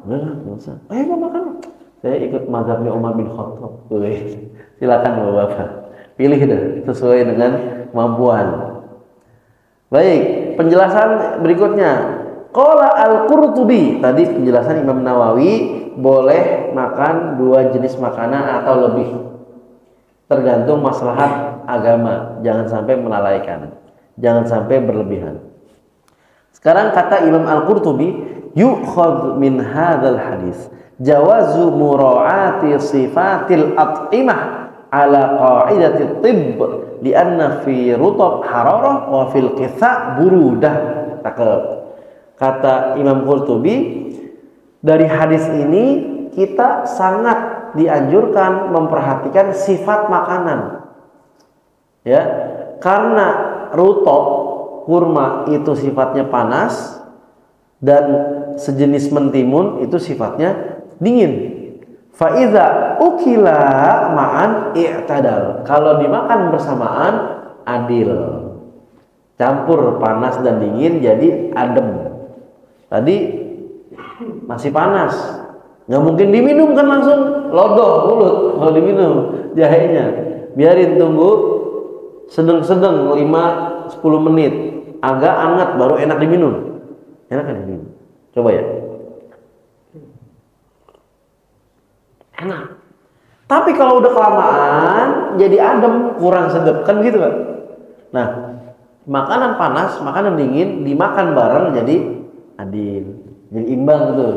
Udah, nggak usah. Ayo makan. Saya ikut mazhabnya Umar bin Khattab. Silakan bapak-bapak. Pilih dah sesuai dengan kemampuan. Baik, penjelasan berikutnya. Qala Al-Qurtubi, tadi penjelasan Imam Nawawi boleh makan 2 jenis makanan atau lebih. Tergantung maslahat agama, jangan sampai melalaikan. Jangan sampai berlebihan. Sekarang kata Imam Al-Qurtubi, yu'khadh min hadzal hadis jawazu mura'ati sifatil at'imah ala qa'idati tibb lianna fi rutab hararah wa fil qitha burudah. Kata Imam Qurtubi, dari hadis ini kita sangat dianjurkan memperhatikan sifat makanan. Ya, karena rutab kurma itu sifatnya panas dan sejenis mentimun itu sifatnya dingin. Faiza ukila ma'an i'tadal. Kalau dimakan bersamaan adil. Campur panas dan dingin jadi adem. Tadi masih panas, nggak mungkin diminum kan langsung lodoh mulut kalau diminum jahenya. Biarin tunggu sedang-sedang 5-10 menit, agak hangat baru enak diminum. Enak kan diminum? Coba ya. Enak. Tapi kalau udah kelamaan jadi adem, kurang sedap kan gitu kan. Nah, makanan panas, makanan dingin dimakan bareng jadi adil, jadi imbang tuh.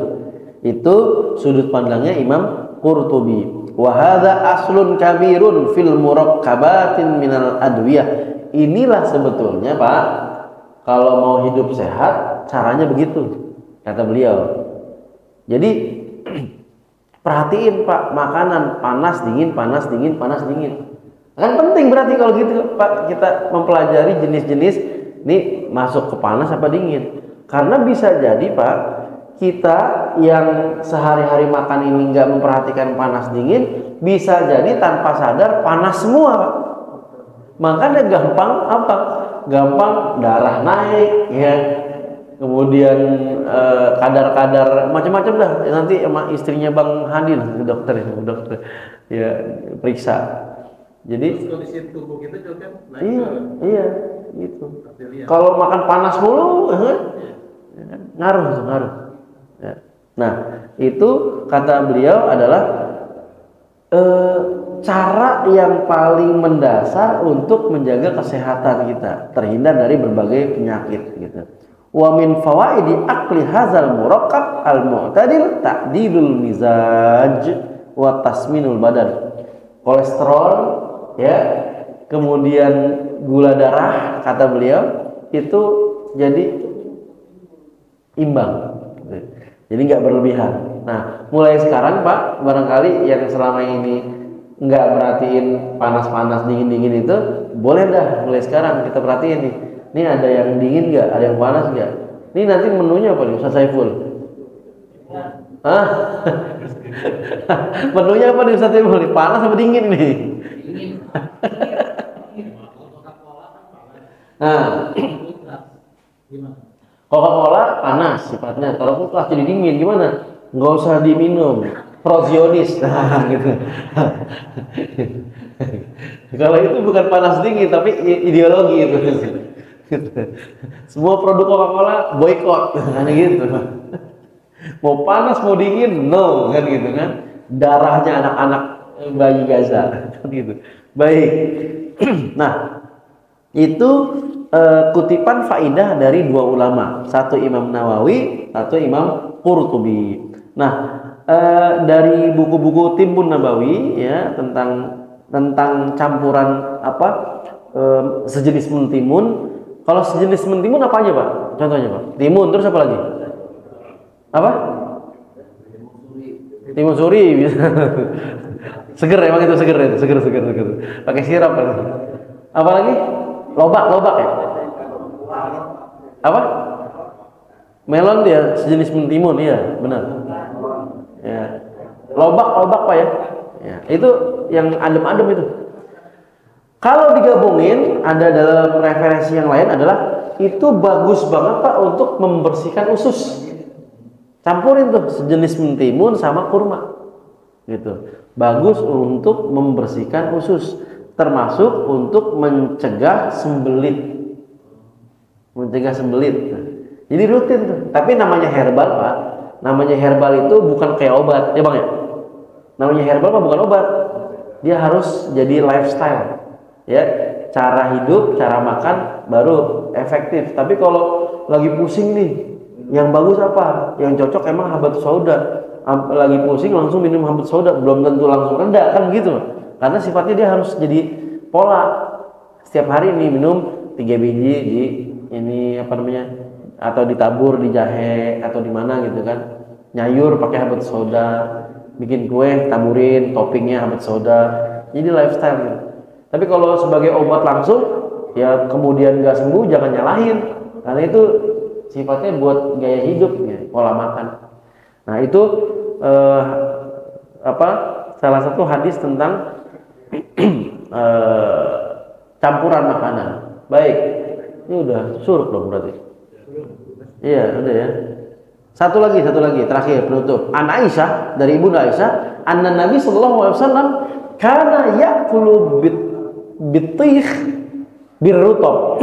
Itu sudut pandangnya Imam Qurtubi. Wa hadza aslun kabirun fil murakkabatin minal adwiyah. Inilah sebetulnya Pak, kalau mau hidup sehat caranya begitu kata beliau. Jadi perhatiin Pak, makanan panas dingin, panas dingin, panas dingin. Kan penting berarti kalau gitu Pak, kita mempelajari jenis-jenis ini masuk ke panas apa dingin. Karena bisa jadi Pak, kita yang sehari-hari makan ini nggak memperhatikan panas dingin, bisa jadi tanpa sadar panas semua Pak. Makanya gampang apa? Gampang darah naik ya. Kemudian kadar-kadar macam-macam dah. Nanti sama istrinya Bang Hadin dokter ya periksa. Jadi kondisi tubuh kita juga kan naik. Iya, gitu. Kalau makan panas mulu, ngaruh. Ya. Nah, itu kata beliau adalah cara yang paling mendasar untuk menjaga kesehatan kita, terhindar dari berbagai penyakit gitu. Wa min fawaidi akli hadzal murakkab al mu'tadil ta'dilul mizaj wa tasminul badan. Kolesterol ya, kemudian gula darah kata beliau itu jadi imbang. Jadi nggak berlebihan. Nah, mulai sekarang Pak, barangkali yang selama ini nggak perhatiin panas-panas, dingin-dingin itu, boleh dah mulai sekarang kita perhatiin nih. Ini ada yang dingin nggak? Ada yang panas nggak? Ini nanti menunya apa nih Ustaz Saiful? Menunya apa nih Ustaz Saiful? Panas apa dingin nih? Dingin. Nah, Coca-Cola panas sifatnya, kalau kulkas jadi dingin gimana? Nggak usah diminum, prozionis, nah gitu. Kalau itu bukan panas dingin tapi ideologi itu. Semua produk Coca-Cola boykot, kan gitu. Mau panas mau dingin, no, kan gitu kan. Darahnya anak-anak bayi Gaza, kan gitu. Baik. Nah, itu kutipan faidah dari dua ulama, satu Imam Nawawi, satu Imam Qurtubi. Nah, dari buku-buku Tibbun Nabawi ya tentang campuran apa sejenis mentimun. Kalau sejenis mentimun apa aja Pak? Contohnya Pak? Timun, terus apa lagi? Apa? Timun suri bisa. Seger emang itu seger. Pakai sirap kan? Apa lagi? Lobak ya? Apa? Melon dia sejenis mentimun, iya benar. Ya. Lobak Pak ya? Ya, itu yang adem-adem itu. Kalau digabungin, ada dalam referensi yang lain adalah itu bagus banget Pak untuk membersihkan usus. Campurin tuh sejenis mentimun sama kurma, gitu. Bagus untuk membersihkan usus, termasuk untuk mencegah sembelit. Jadi rutin tuh. Tapi namanya herbal Pak. Namanya herbal itu bukan kayak obat, ya Bang ya. Namanya herbal Pak bukan obat. Dia harus jadi lifestyle. Ya, cara hidup, cara makan baru efektif. Tapi kalau lagi pusing nih, yang bagus apa? Yang cocok emang habatus sauda. Lagi pusing langsung minum habatus sauda, belum tentu langsung reda kan gitu. Karena sifatnya dia harus jadi pola. Setiap hari nih minum 3 biji di ini apa namanya? Atau ditabur di jahe atau di mana gitu kan. Nyayur pakai habatus sauda, bikin kue taburin toppingnya habatus sauda. Jadi lifestyle gitu. Tapi kalau sebagai obat langsung, ya kemudian nggak sembuh, jangan nyalahin, karena itu sifatnya buat gaya hidup, ya, pola makan. Nah itu salah satu hadis tentang campuran makanan. Baik, ini udah suruk dong berarti. Iya, udah ya. Satu lagi, terakhir penutup. An Aisyah dari Ibunda Aisyah, anna Nabi sallallahu alaihi wasallam kana ya'kulu bitih birrutab.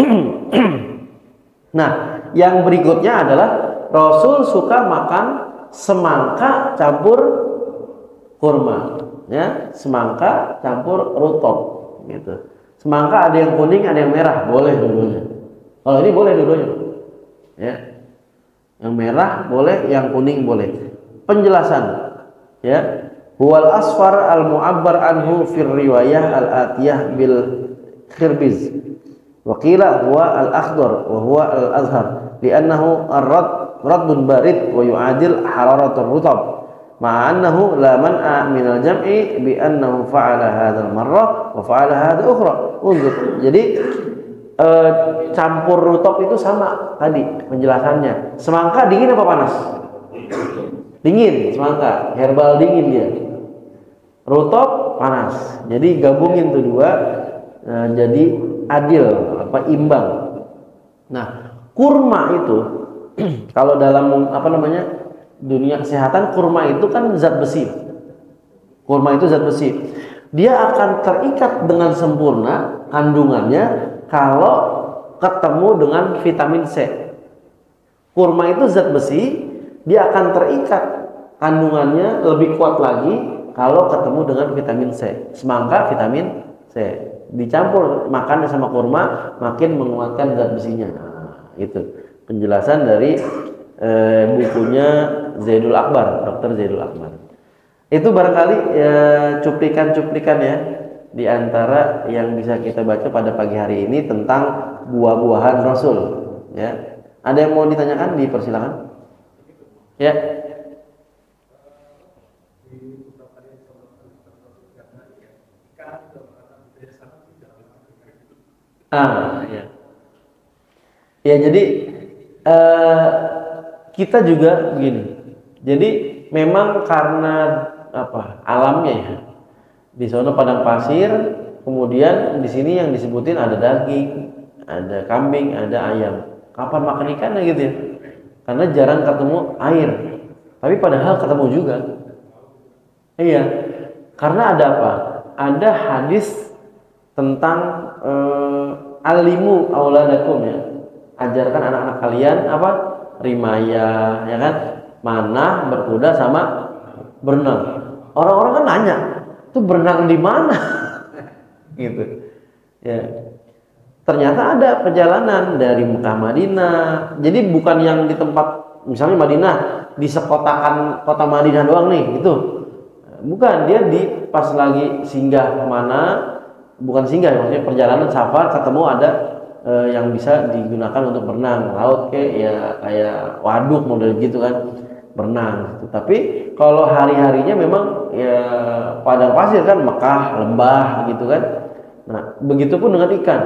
Nah, yang berikutnya adalah Rasul suka makan semangka campur kurma, ya, semangka campur rutab gitu. Semangka ada yang kuning, ada yang merah, boleh dua-duanya. Kalau ini boleh dua-duanya. Ya. Yang merah boleh, yang kuning boleh. Penjelasan, ya. Huwal asfar al-mu'abbar anhu fir riwayah al-atiyah bil khirbiz wa qila huwa al-akhdar wa huwa al-azhar li'annahu ar-radun barid wa yu'adil hararatul rutab ma'annahu la man'a min al-jam'i bi annahu fa'ala hadha al-marrah wa fa'ala hadha ukhra. Jadi campur rutop itu sama tadi penjelasannya. Semangka dingin apa panas? Dingin, semangka herbal dingin dia. Rutop panas. Jadi gabungin tuh dua, jadi adil, apa imbang. Nah, kurma itu kalau dalam apa namanya dunia kesehatan, kurma itu kan zat besi. Kurma itu zat besi. Dia akan terikat dengan sempurna kandungannya kalau ketemu dengan vitamin C. Kurma itu zat besi, dia akan terikat kandungannya lebih kuat lagi kalau ketemu dengan vitamin C. Semangka vitamin C. Dicampur makannya sama kurma makin menguatkan zat besinya. Nah, itu penjelasan dari bukunya Zaidul Akbar, Dr. Zaidul Akbar. Itu barangkali cuplikan-cuplikan ya di antara yang bisa kita baca pada pagi hari ini tentang buah-buahan Rasul. Ya, ada yang mau ditanyakan? Dipersilakan. Ya. Ya. Ya, jadi kita juga begini. Jadi memang karena apa? Alamnya ya. Di sana padang pasir, kemudian di sini yang disebutin ada daging, ada kambing, ada ayam. Kapan makan ikannya gitu ya? Karena jarang ketemu air. Tapi padahal ketemu juga. Iya. Karena ada apa? Ada hadis tentang alimu auladakum ya. Ajarkan anak-anak kalian apa? Rimaya, ya kan? Manah, berkuda sama berenang. Orang-orang kan nanya, itu berenang di mana? Gitu. Ya. Ternyata ada perjalanan dari Mekah Madinah. Jadi bukan yang di tempat misalnya Madinah di sekotakan kota Madinah doang nih, gitu. Bukan, dia di pas lagi singgah kemana, bukan singgah ya, maksudnya perjalanan safar ketemu ada yang bisa digunakan untuk berenang, laut kayak waduk model gitu kan, berenang. Tapi kalau hari-harinya memang ya padang pasir kan, Mekah, lembah gitu kan. Nah, begitupun dengan ikan.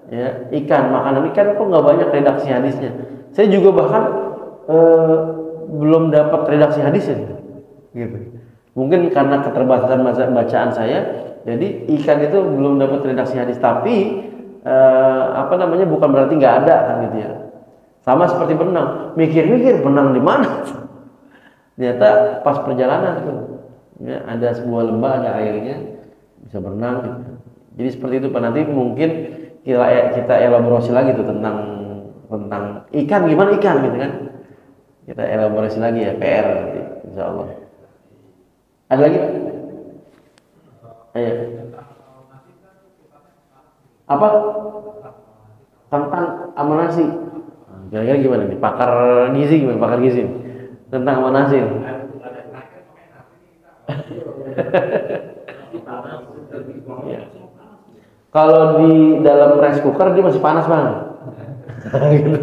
Ya, ikan, makanan ikan kok nggak banyak redaksi hadisnya. Saya juga bahkan belum dapat redaksi hadisnya, gitu. Mungkin karena keterbatasan bacaan saya, jadi ikan itu belum dapat redaksi hadis. Tapi bukan berarti nggak ada kan gitu ya. Sama seperti berenang, mikir-mikir berenang di mana? Ternyata pas perjalanan tuh, ya, ada sebuah lembah, ada airnya, bisa berenang. Gitu. Jadi seperti itu Pak. Nanti mungkin kita elaborasi lagi tuh tentang ikan, gimana ikan gitu kan. Kita elaborasi lagi ya, PR nanti insya Allah. Ada lagi? Ayo. Apa? Tentang amanasi. Kira-kira gimana nih? Pakar gizi gimana? Pakar gizi tentang amanasi. Ya. Kalau di dalam rice cooker dia masih panas Bang. Gitu.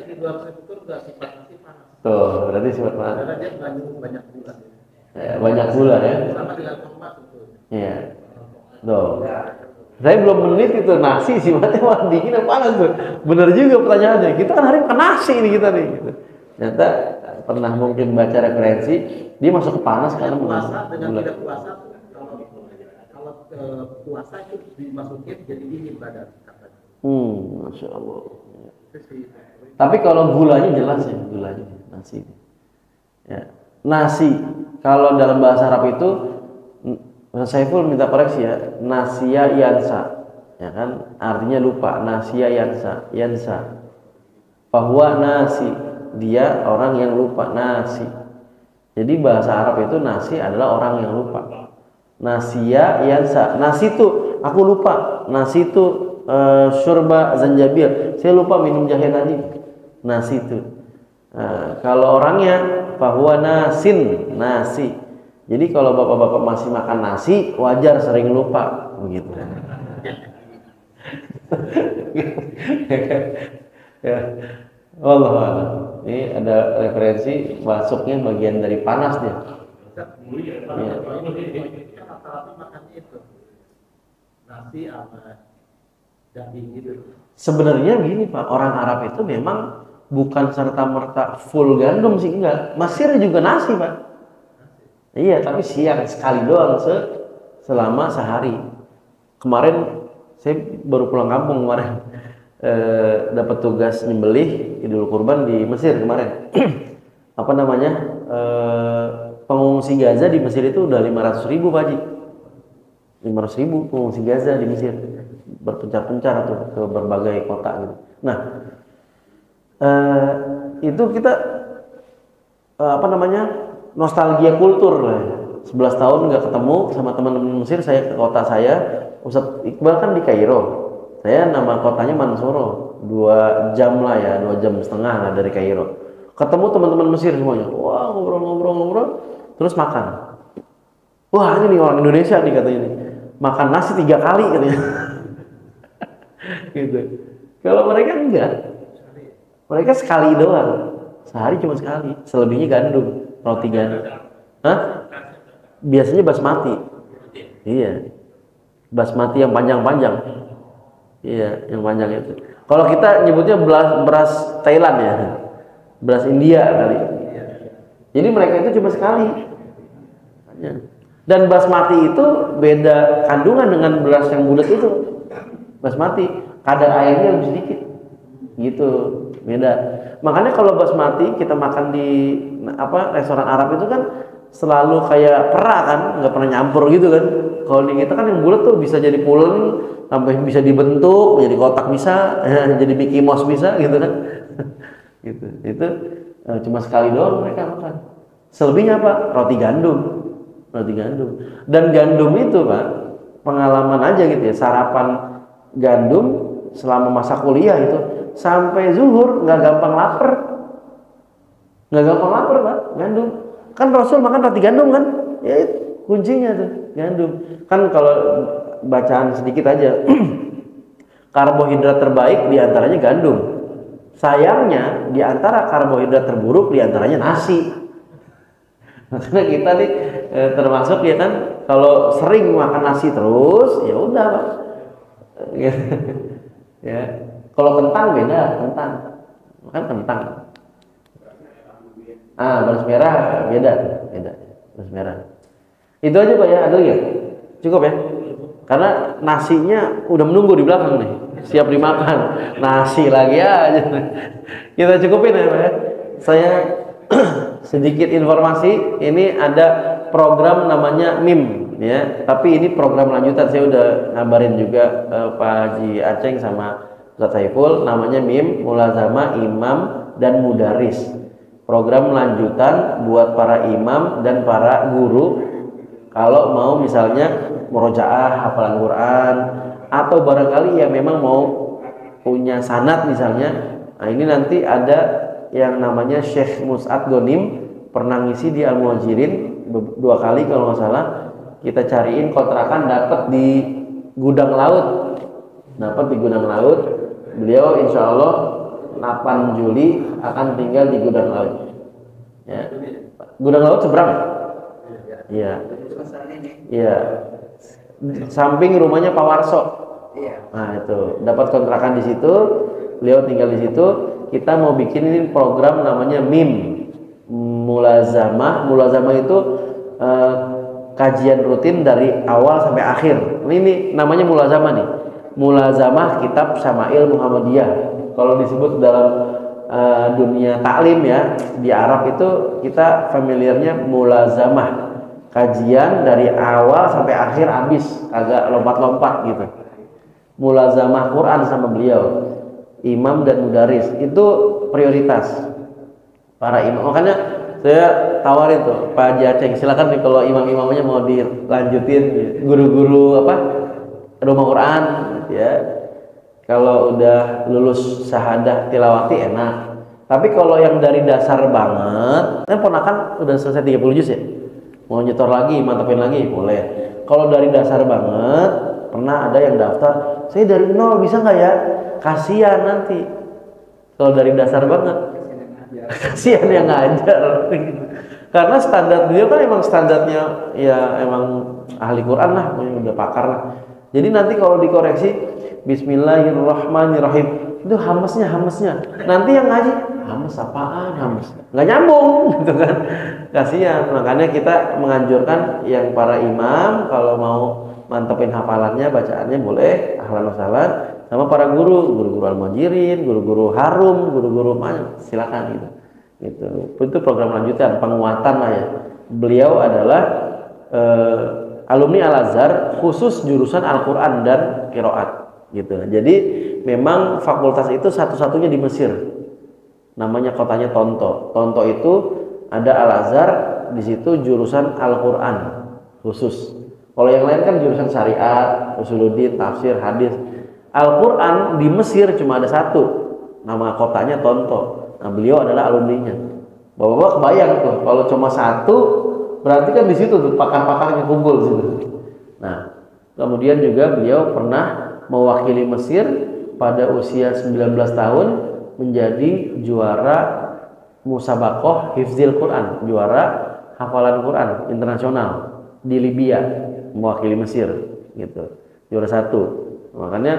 Di luar rice cooker nggak sifat masih panas. Tuh, berarti sifat panas. Karena dia banyak gula. Ya, banyak gula ya. Sama dengan kurma itu. Iya. Tuh. Saya belum meneliti itu nasi sifatnya warna dingin atau panas tuh. Bener juga pertanyaannya. Kita kan hari makan nasi ini kita nih. Gitu. Ternyata pernah mungkin baca referensi dia masuk ke panas karena puasa dengan gula. Tidak puasa. Puasa itu dimasukin jadi dingin badan katanya. Masya Allah. Tapi kalau gulanya jelas ya, gulanya nasi. Ya. Nasi kalau dalam bahasa Arab itu, Saiful minta koreksi ya, nasiya yansa, ya kan? Artinya lupa, nasiya yansa. Bahwa nasi, dia orang yang lupa, nasi. Jadi bahasa Arab itu nasi adalah orang yang lupa. Nasiya yansa, nasi itu aku lupa, nasi itu syurba zanjabil, saya lupa minum jahe tadi, nasi itu. Kalau orangnya bahwa nasi. Jadi kalau bapak-bapak masih makan nasi, wajar sering lupa, begitu. Ya, Allah. Ini ada referensi masuknya bagian dari panas dia. Rata-rata makannya itu nasi sama Sebenarnya gini Pak, orang Arab itu memang bukan serta-merta full gandum sih, enggak. Mesir juga nasi Pak. Iya, tapi siang sekali doang selama sehari. Kemarin saya baru pulang kampung kemarin, dapat tugas nyembelih Idul Kurban di Mesir kemarin. Apa namanya, pengungsi Gaza di Mesir itu udah 500.000 Pak Haji. 500.000 pengungsi Gaza di Mesir, berpencar-pencar tuh ke berbagai kota gitu. Nah, itu kita apa namanya, nostalgia kultur lah ya. 11 tahun nggak ketemu sama teman-teman Mesir. Saya ke kota saya, Ustadz Iqbal kan di Kairo, saya nama kotanya Mansuro, 2 jam lah ya, 2 jam setengah lah dari Kairo. Ketemu teman-teman Mesir semuanya, wah ngobrol-ngobrol, terus makan. Wah ini nih orang Indonesia nih katanya nih, makan nasi 3 kali katanya. Gitu. Kalau mereka enggak, mereka sekali doang, sehari cuma sekali, selebihnya gandum, roti gandum. Hah? Biasanya basmati. Iya, basmati yang panjang-panjang. Iya, yang panjang itu. Kalau kita nyebutnya beras Thailand ya, beras India kali. Jadi mereka itu cuma sekali. Dan basmati itu beda kandungan dengan beras yang bulat itu. Basmati kadar airnya lebih sedikit, gitu, beda. Makanya kalau basmati kita makan di restoran Arab itu kan selalu kayak perak kan, nggak pernah nyampur gitu kan. Kalau di kita kan yang bulat tuh bisa jadi pulen, sampai bisa dibentuk, jadi kotak bisa, jadi Mickey Mouse bisa gitu kan. Gitu. Itu cuma sekali doang mereka makan. Selebihnya apa? Roti gandum. Dan gandum itu Pak, pengalaman aja gitu ya, sarapan gandum selama masa kuliah itu sampai zuhur nggak gampang lapar Pak, gandum. Kan Rasul makan roti gandum kan, ya itu kuncinya tuh gandum. Kan kalau bacaan sedikit aja, karbohidrat terbaik diantaranya gandum. Sayangnya diantara karbohidrat terburuk diantaranya nasi. Karena kita nih termasuk ya kan, kalau sering makan nasi terus, ya udah Pak. Ya, kalau kentang beda, makan kentang. Beras merah beda, beras merah. Itu aja Pak ya, ada lagi ya? Cukup ya? Karena nasinya udah menunggu di belakang nih, siap dimakan. Nasi lagi aja. Kita cukupin ya Pak ya. Saya sedikit informasi, ini ada program namanya MIM ya, tapi ini program lanjutan. Saya udah ngabarin juga Pak Haji Aceng sama Ustaz Saiful, namanya MIM, Mulazamah Imam dan Mudaris. Program lanjutan buat para imam dan para guru kalau mau misalnya murojaah, hafalan Quran, atau barangkali ya memang mau punya sanad misalnya. Nah ini nanti ada yang namanya Syekh Mus'ad Ghanim, pernah ngisi di Al-Muhajirin 2 kali kalau nggak salah. Kita cariin kontrakan, dapat di gudang laut. Beliau insya Allah 8 Juli akan tinggal di gudang laut. Ya. Gudang laut seberang? Iya. Iya. Samping rumahnya Pak Warso. Nah itu dapat kontrakan di situ. Beliau tinggal di situ. Kita mau bikin ini program namanya MIM, Mulazamah. Mulazamah itu kajian rutin dari awal sampai akhir. Ini namanya mulazamah nih. Mulazamah Kitab Syama'il Muhammadiyah. Kalau disebut dalam dunia taklim ya, di Arab itu kita familiarnya mulazamah. Kajian dari awal sampai akhir habis, agak lompat-lompat gitu. Mulazamah Quran sama beliau. Imam dan mudaris itu prioritas para imam. Makanya saya tawarin tuh Pak Haji Aceng, silakan nih kalau imam-imamnya mau dilanjutin, guru-guru rumah Quran ya. Kalau udah lulus syahadah tilawati enak. Tapi kalau yang dari dasar banget, kan ponakan udah selesai 30 juz ya, mau nyetor lagi, mantepin lagi boleh. Kalau dari dasar banget, pernah ada yang daftar, saya dari nol bisa nggak ya? Kasihan nanti. Kalau dari dasar banget, kasihan yang ngajar. Karena standar beliau kan emang standarnya ya emang ahli Quran lah, udah pakar lah. Jadi nanti kalau dikoreksi Bismillahirrahmanirrahim. Itu hamesnya. Nanti yang ngaji, hames apaan hames? Nggak nyambung gitu kan. Kasihan. Makanya kita menganjurkan yang para imam kalau mau mantepin hafalannya, bacaannya boleh ahlan wa sahlan, sama para guru al-muhajirin, guru harum, guru silakan gitu. Gitu. Itu program lanjutan, penguatan lah ya. Beliau adalah alumni Al-Azhar khusus jurusan Al-Quran dan Qiraat gitu. Jadi memang fakultas itu satu-satunya di Mesir. Namanya kotanya Tonto. Tonto itu ada Al-Azhar, di situ jurusan Al-Quran khusus. Kalau yang lain kan jurusan syariat, usuluddin, tafsir, hadis. Al-Quran di Mesir cuma ada satu, nama kotanya Tonto. Nah, beliau adalah alumninya. Bapak-bapak kebayang tuh, kalau cuma satu, berarti kan di situ tuh pakar-pakarnya kumpul di situ. Nah, kemudian juga beliau pernah mewakili Mesir pada usia 19 tahun menjadi juara musabaqah hifzil Quran, juara hafalan Quran internasional di Libya, mewakili Mesir gitu. Juara 1. Makanya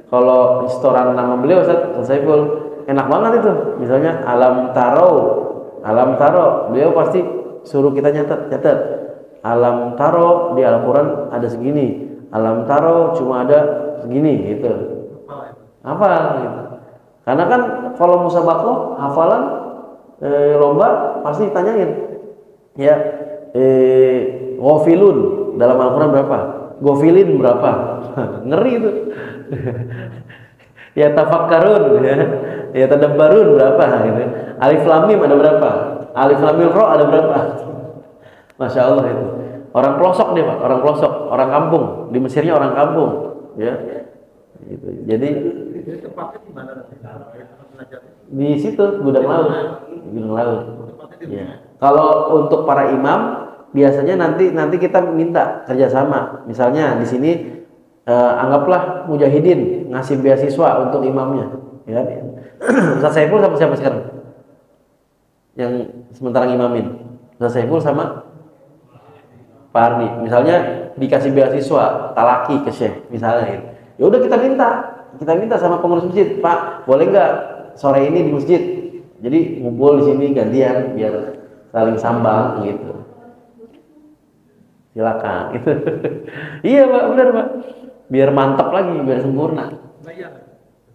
kalau setoran nama beliau Ustaz Saiful enak banget itu. Misalnya alam taro, beliau pasti suruh kita nyatet. Alam taro di Al-Quran ada segini. Alam taro cuma ada segini gitu. Apa gitu. Karena kan kalau musabaqah hafalan lomba pasti ditanyain. Ya, ghafilun dalam Al-Quran berapa? Ghafilin berapa? Ngeri itu. Ya tafakkarun ya tadabbarun berapa gitu. Alif lam mim ada berapa? Alif lam mim ra ada berapa? Masya Allah itu. Orang pelosok nih Pak, orang pelosok, orang kampung. Di Mesirnya orang kampung, ya. Gitu. Jadi tempatnya di mana? di situ Gudang Laut. Ya. Kalau untuk para imam biasanya nanti kita minta kerjasama. Misalnya di sini anggaplah mujahidin ngasih beasiswa untuk imamnya, ya. Ustaz Saiful sama siapa sekarang? Yang sementara ngimamin. Ustaz Saiful sama Pak Ardi. Misalnya dikasih beasiswa talaki ke Syekh misalnya gitu. Ya udah kita minta sama pengurus masjid, Pak, boleh nggak sore ini di masjid? Jadi ngumpul di sini gantian biar saling sambang gitu. Silakan. Iya Pak, benar Pak. Biar mantap lagi, biar sempurna.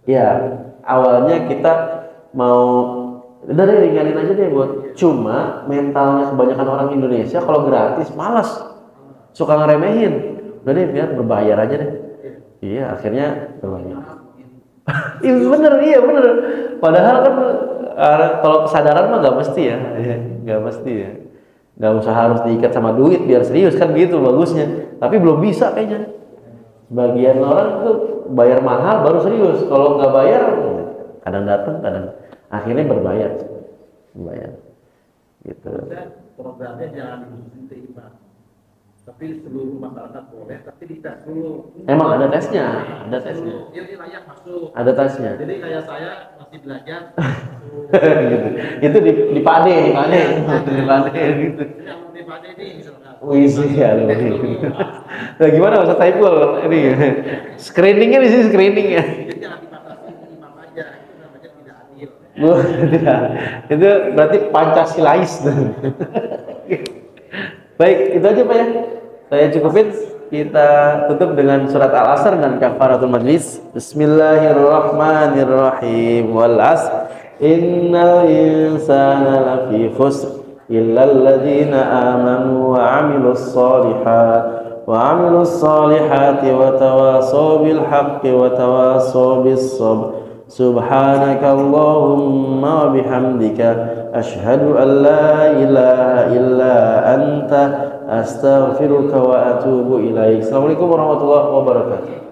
Ya, awalnya kita mau udah deh ringanin aja deh buat. Cuma mentalnya kebanyakan orang Indonesia kalau gratis malas, suka ngeremehin. Udah deh biar berbayar aja deh. Iya, akhirnya berbayar. Iya bener. Padahal kan kalau kesadaran mah nggak mesti ya, nggak mesti ya. Nggak usah harus diikat sama duit biar serius kan gitu bagusnya. Tapi belum bisa kayaknya. Sebagian orang tuh bayar mahal baru serius. Kalau nggak bayar, kadang datang, kadang akhirnya berbayar. Gitu. Programnya jangan dikhususin ke imam. Tapi seluruh masyarakat boleh, tapi dites dulu. Emang ada tesnya. Ini layak masuk. Ada tesnya. Jadi kayak saya masih belajar. Gitu. Itu di Pade gitu. Yang di Pade ini misalkan. Wih sih ya. Nah, gimana Ustaz Saiful ini? Screeningnya di sini screeningnya. Jadi jangan dibatasi imam aja, itu namanya tidak adil. Tidak. Itu berarti Pancasilais. Baik, itu aja Pak ya. Saya cukupin. Kita tutup dengan surat Al-Asr dan kafaratul majlis. Bismillahirrahmanirrahim. Wal 'asr innal insana lafi khusr illal ladzina amanu wa 'amilus solihati wa tawasaw bil haqqi wa tawasaw bis sabr. Subhanakallahumma wa bihamdika asyhadu an la ilaha illa anta astaghfiruka wa atubu ilaik. Assalamualaikum warahmatullahi wabarakatuh.